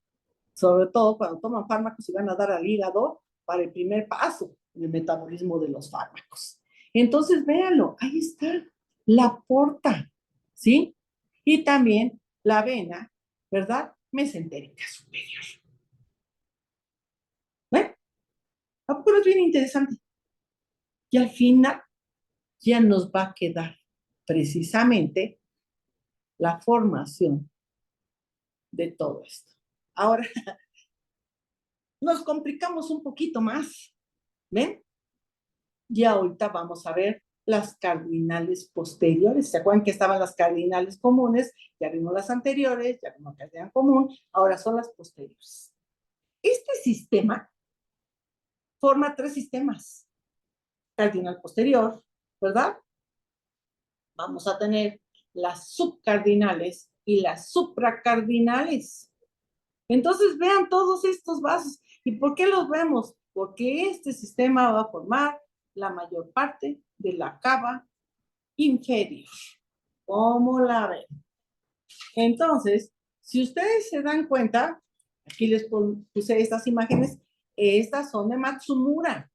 Sobre todo cuando toman fármacos y van a dar al hígado para el primer paso en el metabolismo de los fármacos. Entonces, véanlo, ahí está, la porta, ¿sí? Y también la vena, ¿verdad? Mesentérica superior. ¿Ven? Es bien interesante. Y al final ya nos va a quedar precisamente la formación de todo esto. Ahora, nos complicamos un poquito más, ¿ven? Y ahorita vamos a ver las cardinales posteriores. ¿Se acuerdan que estaban las cardinales comunes? Ya vimos las anteriores, ya vimos que eran común, ahora son las posteriores. Este sistema forma tres sistemas. Cardinal posterior, ¿verdad? Vamos a tener las subcardinales y las supracardinales. Entonces vean todos estos vasos. ¿Y por qué los vemos? Porque este sistema va a formar la mayor parte de la cava inferior. ¿Cómo la ven? Entonces, si ustedes se dan cuenta, aquí les puse estas imágenes, estas son de Matsumura,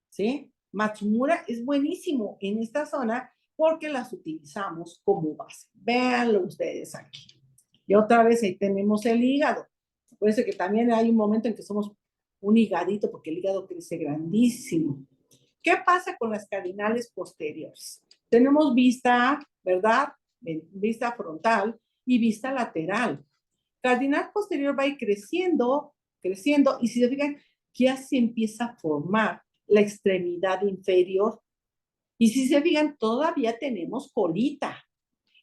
¿sí? Matsumura es buenísimo en esta zona porque las utilizamos como base. Véanlo ustedes aquí. Y otra vez ahí tenemos el hígado. Acuérdense que también hay un momento en que somos un higadito porque el hígado crece grandísimo. ¿Qué pasa con las cardinales posteriores? Tenemos vista, ¿verdad? Vista frontal y vista lateral. Cardinal posterior va a ir creciendo, creciendo, y si se fijan, ya se empieza a formar la extremidad inferior. Y si se fijan, todavía tenemos colita.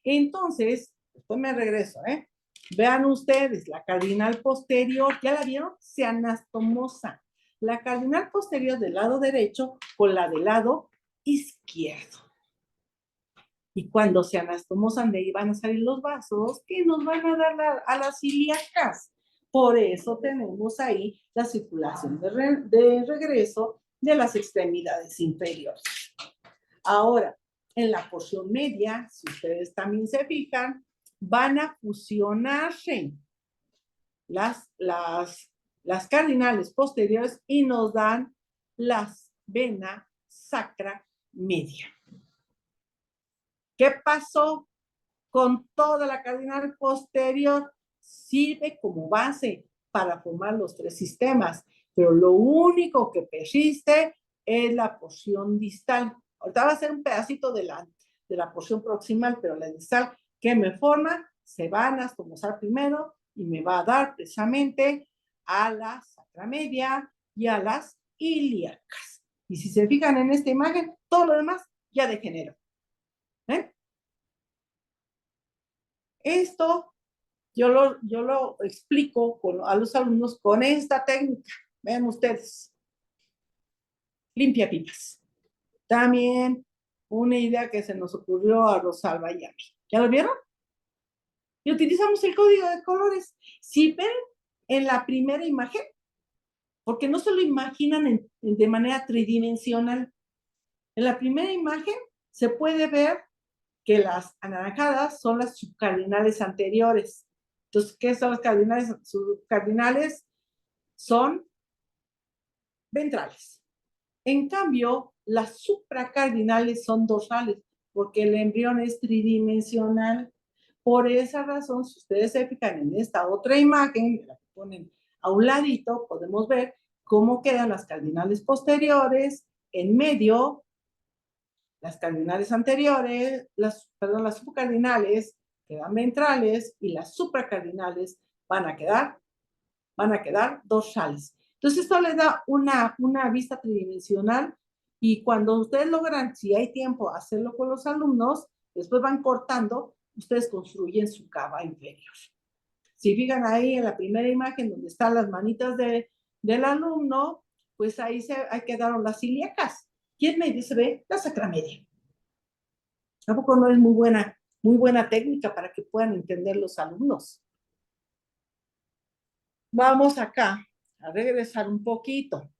Entonces, después me regreso, ¿eh? Vean ustedes, la cardinal posterior, ¿ya la vieron? Se anastomosa. La cardinal posterior del lado derecho con la del lado izquierdo. Y cuando se anastomosan, de ahí van a salir los vasos que nos van a dar a las ilíacas. Por eso tenemos ahí la circulación de regreso de las extremidades inferiores. Ahora, en la porción media, si ustedes también se fijan, van a fusionarse las cardinales posteriores y nos dan las vena sacra media. ¿Qué pasó con toda la cardinal posterior? Sirve como base para formar los tres sistemas, pero lo único que persiste es la porción distal. Ahorita va a ser un pedacito de la porción proximal, pero la distal que me forma se va a anastomosar primero y me va a dar precisamente a la sacra media y a las ilíacas. Y si se fijan en esta imagen, todo lo demás ya degeneró. ¿Eh? Esto yo lo explico a los alumnos con esta técnica. Vean ustedes. Limpia pipas. También una idea que se nos ocurrió a Rosalba y a mí. ¿Ya lo vieron? Y utilizamos el código de colores. Si ven en la primera imagen, porque no se lo imaginan de manera tridimensional. En la primera imagen se puede ver que las anaranjadas son las subcardinales anteriores. Entonces, ¿qué son las cardinales? Subcardinales son ventrales. En cambio, las supracardinales son dorsales, porque el embrión es tridimensional. Por esa razón, si ustedes se fijan en esta otra imagen, la que ponen a un ladito, podemos ver cómo quedan las cardinales posteriores, en medio, las cardinales anteriores, las subcardinales quedan ventrales y las supracardinales van a quedar dorsales. Entonces esto les da una vista tridimensional y cuando ustedes logran, si hay tiempo, hacerlo con los alumnos, después van cortando, ustedes construyen su cava inferior. Si fijan ahí en la primera imagen donde están las manitas del alumno, pues ahí quedaron las ilíacas. Y en medio se ve la sacramedia. Tampoco no es muy buena técnica para que puedan entender los alumnos. Vamos acá a regresar un poquito.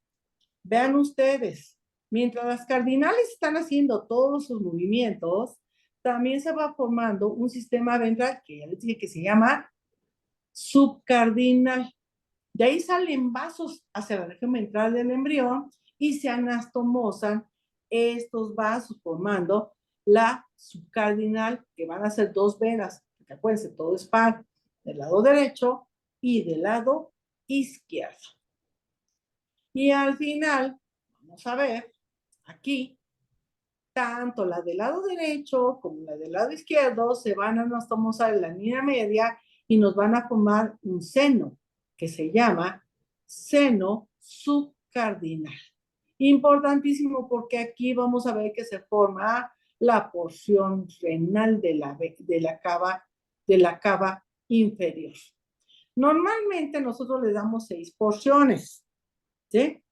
Vean ustedes, mientras las cardinales están haciendo todos sus movimientos, también se va formando un sistema ventral que ya les dije que se llama subcardinal. De ahí salen vasos hacia la región ventral del embrión y se anastomosan estos vasos formando la subcardinal, que van a ser dos venas, porque acuérdense, todo es par del lado derecho y del lado izquierdo. Y al final, vamos a ver, aquí, tanto la del lado derecho como la del lado izquierdo se van a anastomosar en la línea media y nos van a formar un seno que se llama seno subcardinal. Importantísimo porque aquí vamos a ver que se forma la porción renal de la cava inferior. Normalmente nosotros le damos 6 porciones, ¿sí?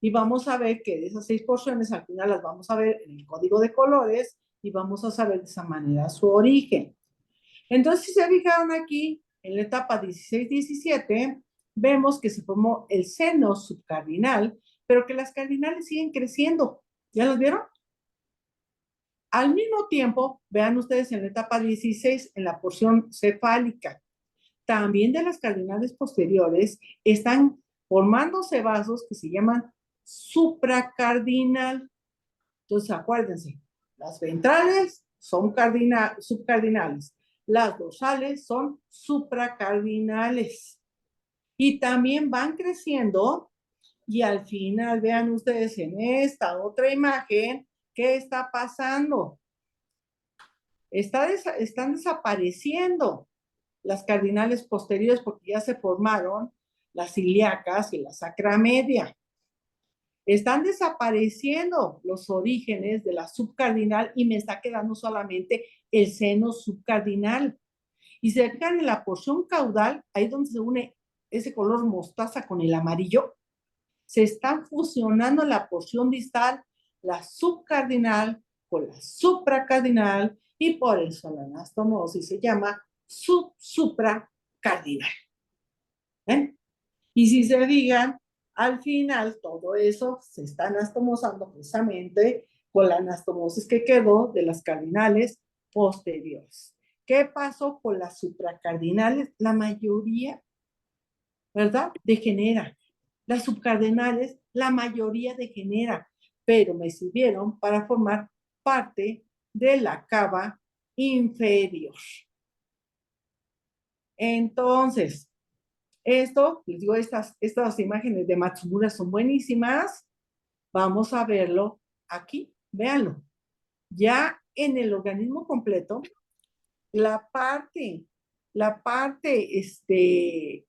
Y vamos a ver que de esas 6 porciones al final las vamos a ver en el código de colores y vamos a saber de esa manera su origen. Entonces, si se fijaron aquí, en la etapa 16-17, vemos que se formó el seno subcardinal, pero que las cardinales siguen creciendo. ¿Ya los vieron? Al mismo tiempo, vean ustedes en la etapa 16, en la porción cefálica, también de las cardinales posteriores, están formándose vasos que se llaman supracardinal. Entonces, acuérdense, las ventrales son subcardinales, las dorsales son supracardinales. Y también van creciendo y al final, vean ustedes en esta otra imagen, ¿qué está pasando? Están desapareciendo las cardinales posteriores porque ya se formaron las ilíacas y la sacra media. Están desapareciendo los orígenes de la subcardinal y me está quedando solamente el seno subcardinal. Y se fijan en la porción caudal, ahí donde se une ese color mostaza con el amarillo, se están fusionando la porción distal, la subcardinal con la supracardinal, y por eso la anastomosis se llama supracardinal. ¿Ven? Y si se digan, al final todo eso se está anastomosando precisamente con la anastomosis que quedó de las cardinales posteriores. ¿Qué pasó con las supracardinales? La mayoría, ¿verdad? Degenera. Las subcardinales, la mayoría degenera, pero me sirvieron para formar parte de la cava inferior. Entonces, esto, les digo, estas imágenes de Matsumura son buenísimas. Vamos a verlo aquí, véanlo. Ya en el organismo completo, la parte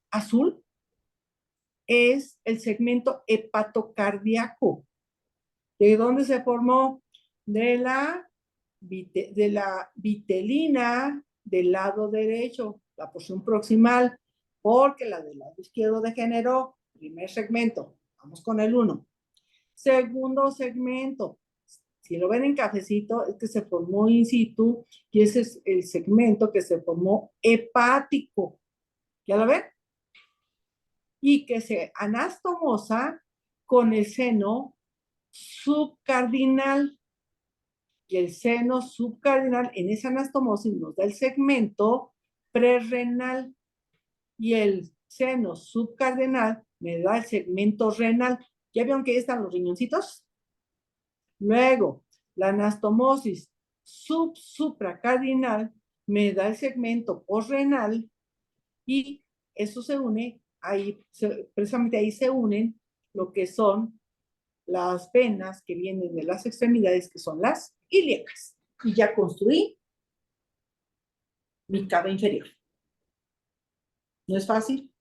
azul es el segmento hepatocardíaco. ¿De dónde se formó? De la vitelina del lado derecho, la porción proximal, porque la del lado izquierdo degeneró. Primer segmento, vamos con el 1. Segundo segmento, si lo ven en cafecito, es que se formó in situ y ese es el segmento que se formó hepático. ¿Ya lo ven? Y que se anastomosa con el seno subcardinal. Y el seno subcardinal en esa anastomosis nos da el segmento prerrenal y el seno subcardinal me da el segmento renal. ¿Ya vieron que ahí están los riñoncitos? Luego, la anastomosis supracardinal me da el segmento posrenal y eso se une, ahí, precisamente ahí se unen lo que son las venas que vienen de las extremidades, que son las ilíacas. Y ya construí mi cava inferior. No es fácil,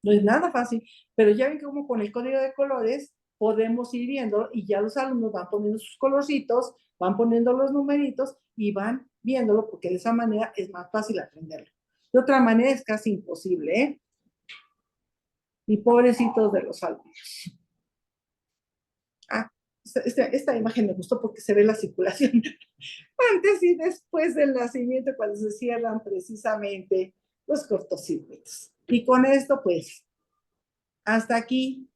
no es nada fácil, pero ya ven cómo con el código de colores podemos ir viendo y ya los alumnos van poniendo sus colorcitos, van poniendo los numeritos y van viéndolo porque de esa manera es más fácil aprenderlo. De otra manera es casi imposible, ¿eh? Y pobrecitos de los alumnos. Ah, esta imagen me gustó porque se ve la circulación antes y después del nacimiento cuando se cierran precisamente los cortocircuitos. Y con esto, pues, hasta aquí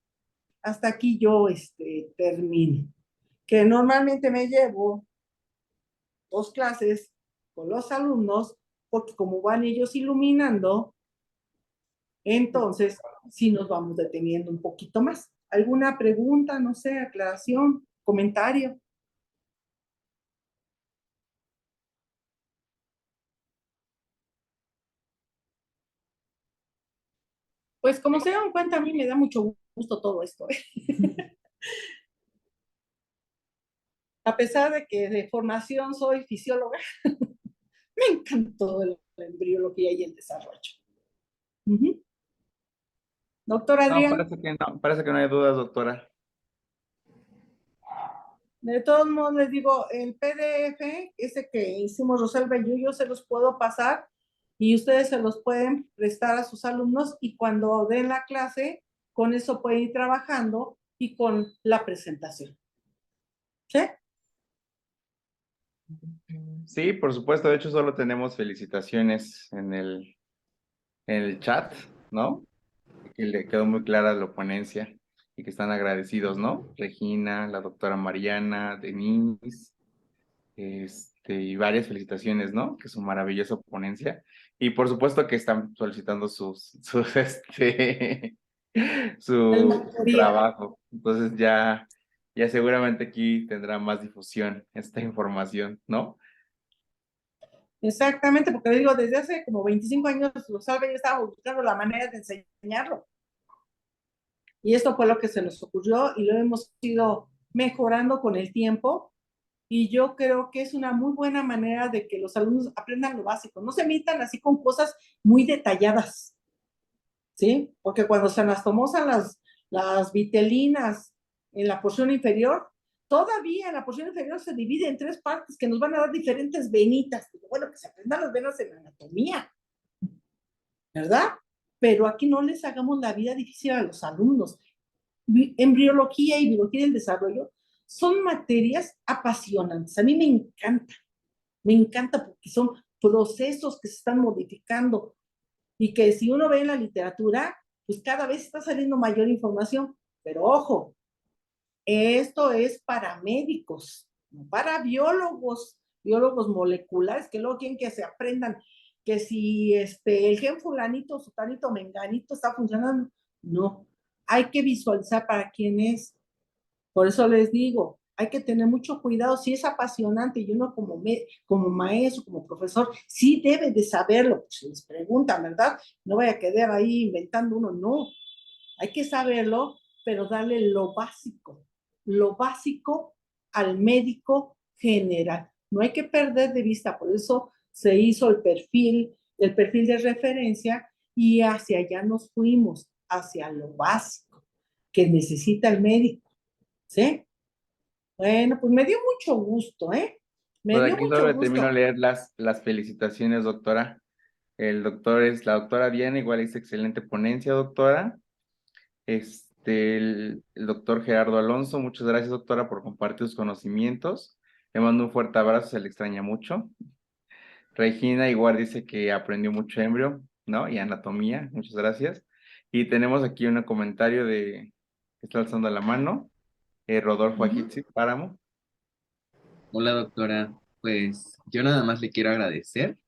yo termino. Que normalmente me llevo 2 clases con los alumnos, porque como van ellos iluminando, entonces sí nos vamos deteniendo un poquito más. ¿Alguna pregunta, no sé, aclaración, comentario? Pues como se dan cuenta, a mí me da mucho gusto todo esto, ¿eh? A pesar de que de formación soy fisióloga, me encantó la embriología y el desarrollo. Ujú. Doctor No, Adrián, parece que no hay dudas, doctora. de todos modos les digo, el PDF, ese que hicimos Rosalba y yo se los puedo pasar y ustedes se los pueden prestar a sus alumnos y cuando den la clase, con eso pueden ir trabajando y con la presentación. ¿Sí? Sí, por supuesto, de hecho solo tenemos felicitaciones en el chat, ¿no? Que le quedó muy clara la ponencia y que están agradecidos, ¿no? Regina, la doctora Mariana, Denise, y varias felicitaciones, ¿no? Que es una maravillosa ponencia. Y por supuesto que están solicitando El su material. trabajo. Entonces ya seguramente aquí tendrá más difusión esta información, ¿no? Exactamente, porque digo, desde hace como 25 años Rosalba y yo estábamos buscando la manera de enseñarlo. Y esto fue lo que se nos ocurrió y lo hemos ido mejorando con el tiempo. Y yo creo que es una muy buena manera de que los alumnos aprendan lo básico. No se metan así con cosas muy detalladas, ¿sí? Porque cuando se anastomosan las vitelinas en la porción inferior, todavía en la porción inferior se divide en 3 partes que nos van a dar diferentes venitas. Bueno, que se aprendan las venas en anatomía, ¿verdad? Pero aquí no les hagamos la vida difícil a los alumnos. Embriología y biología del desarrollo son materias apasionantes. A mí me encanta porque son procesos que se están modificando y que si uno ve en la literatura, pues cada vez está saliendo mayor información. Pero ojo, esto es para médicos, no para biólogos, biólogos moleculares, que luego quieren que se aprendan que si el gen fulanito, sutanito, menganito está funcionando. No, hay que visualizar para quién es. Por eso les digo, hay que tener mucho cuidado. Si es apasionante y uno como maestro, como profesor, sí debe de saberlo. Pues les preguntan, ¿verdad? No vaya a quedar ahí inventando uno, no. Hay que saberlo, pero darle lo básico al médico general. No hay que perder de vista, por eso se hizo el perfil de referencia y hacia allá nos fuimos, hacia lo básico que necesita el médico, ¿sí? Bueno, pues me dio mucho gusto, ¿eh? Me Pues dio aquí solo mucho le termino de gusto. leer las felicitaciones, doctora. La doctora Diana, igual hizo excelente ponencia, doctora. El doctor Gerardo Alonso, muchas gracias, doctora, por compartir sus conocimientos. Le mando un fuerte abrazo, se le extraña mucho. Regina igual dice que aprendió mucho embrio, ¿no? Y anatomía, muchas gracias. Y tenemos aquí un comentario que está alzando la mano, Rodolfo Ujú. Ajitzi Páramo. Hola doctora, pues yo nada más le quiero agradecer.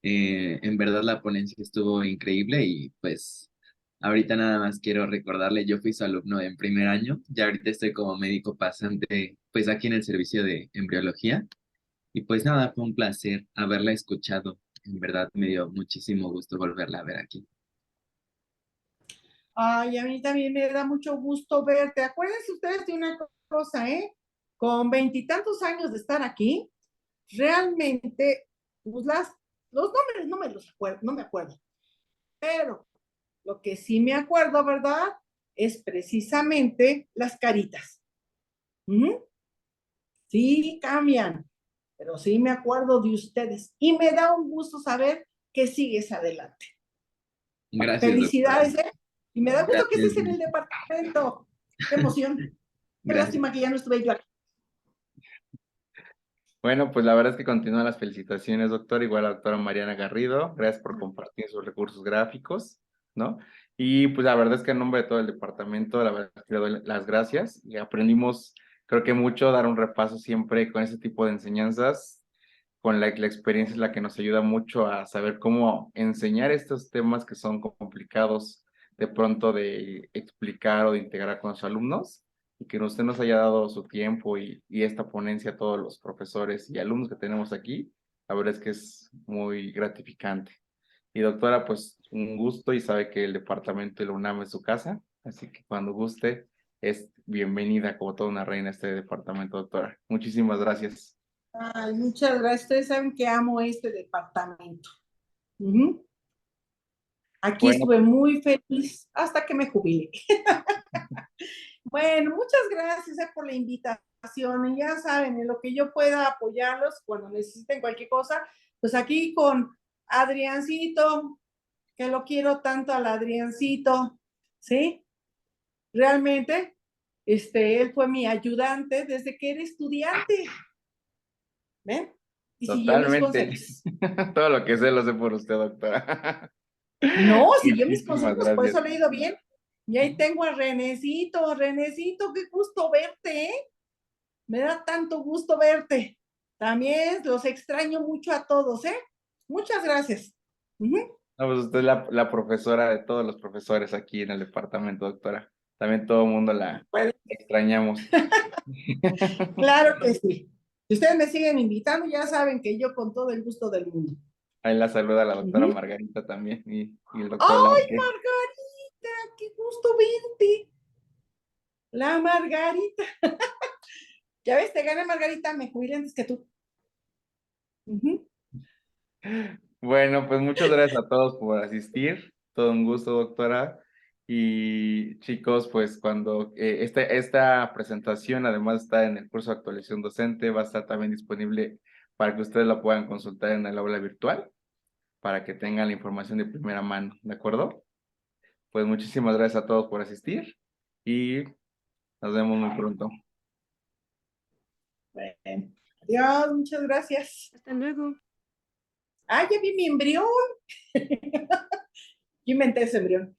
En verdad la ponencia estuvo increíble y pues ahorita nada más quiero recordarle, yo fui su alumno en primer año, ya ahorita estoy como médico pasante pues aquí en el servicio de embriología y pues nada, fue un placer haberla escuchado. En verdad me dio muchísimo gusto volverla a ver aquí. Ay, a mí también me da mucho gusto verte. Acuérdense ustedes de una cosa, ¿eh? Con 20 y tantos años de estar aquí, realmente, pues los nombres no me los acuerdo, no me acuerdo. Pero lo que sí me acuerdo, ¿verdad? Es precisamente las caritas. ¿Mm? Sí, cambian, pero sí me acuerdo de ustedes. Y me da un gusto saber que sigues adelante. Gracias doctora. Felicidades, ¿eh? Y me da gusto que Gracias. estés en el departamento. Qué emoción. Qué Gracias. lástima que ya no estuve yo aquí. Bueno, pues la verdad es que continúan las felicitaciones, doctor, igual a la doctora Mariana Garrido, gracias por compartir sus recursos gráficos, ¿no? Y pues la verdad es que en nombre de todo el departamento, la verdad es que le doy las gracias y aprendimos, creo que mucho, dar un repaso siempre con ese tipo de enseñanzas, con la experiencia es la que nos ayuda mucho a saber cómo enseñar estos temas que son complicados de pronto de explicar o de integrar con los alumnos y que usted nos haya dado su tiempo y esta ponencia a todos los profesores y alumnos que tenemos aquí, la verdad es que es muy gratificante. Y doctora, pues un gusto y sabe que el departamento de la UNAM es su casa, así que cuando guste, es bienvenida como toda una reina a este departamento, doctora. Muchísimas gracias. Ay, muchas gracias. Ustedes saben que amo este departamento. Ujú. Aquí Bueno, estuve muy feliz hasta que me jubilé. Bueno, muchas gracias por la invitación. Y ya saben, en lo que yo pueda apoyarlos cuando necesiten cualquier cosa, pues aquí con Adriancito, que lo quiero tanto al Adriancito, ¿sí? Realmente, él fue mi ayudante desde que era estudiante, ¿ven? Y siguió mis totalmente. consejos. Todo lo que sé lo sé por usted, doctora. No, siguió mis Muchísimas consejos, por gracias. eso le he ido bien. Y ahí tengo a Renecito, Renecito, qué gusto verte, ¿eh? Me da tanto gusto verte. También los extraño mucho a todos, ¿eh? Muchas gracias. Ujú. No, pues usted es la profesora de todos los profesores aquí en el departamento, doctora. También todo el mundo la Pues, extrañamos. claro que sí. Si ustedes me siguen invitando, ya saben que yo con todo el gusto del mundo. Ahí la saluda la doctora Ujú. Margarita también y el doctor ¡Ay, Larque. Margarita! ¡Qué gusto verte! La Margarita. Ya ves, te gana Margarita, me jubilé antes que tú. Ujú. Bueno, pues muchas gracias a todos por asistir. Todo un gusto, doctora. Y chicos, pues cuando esta presentación además está en el curso de actualización docente, va a estar también disponible para que ustedes la puedan consultar en el aula virtual, para que tengan la información de primera mano, ¿de acuerdo? Pues muchísimas gracias a todos por asistir y nos vemos muy pronto. Bueno, adiós, muchas gracias. Hasta luego. Ah, ya vi mi embrión. Yo inventé ese embrión.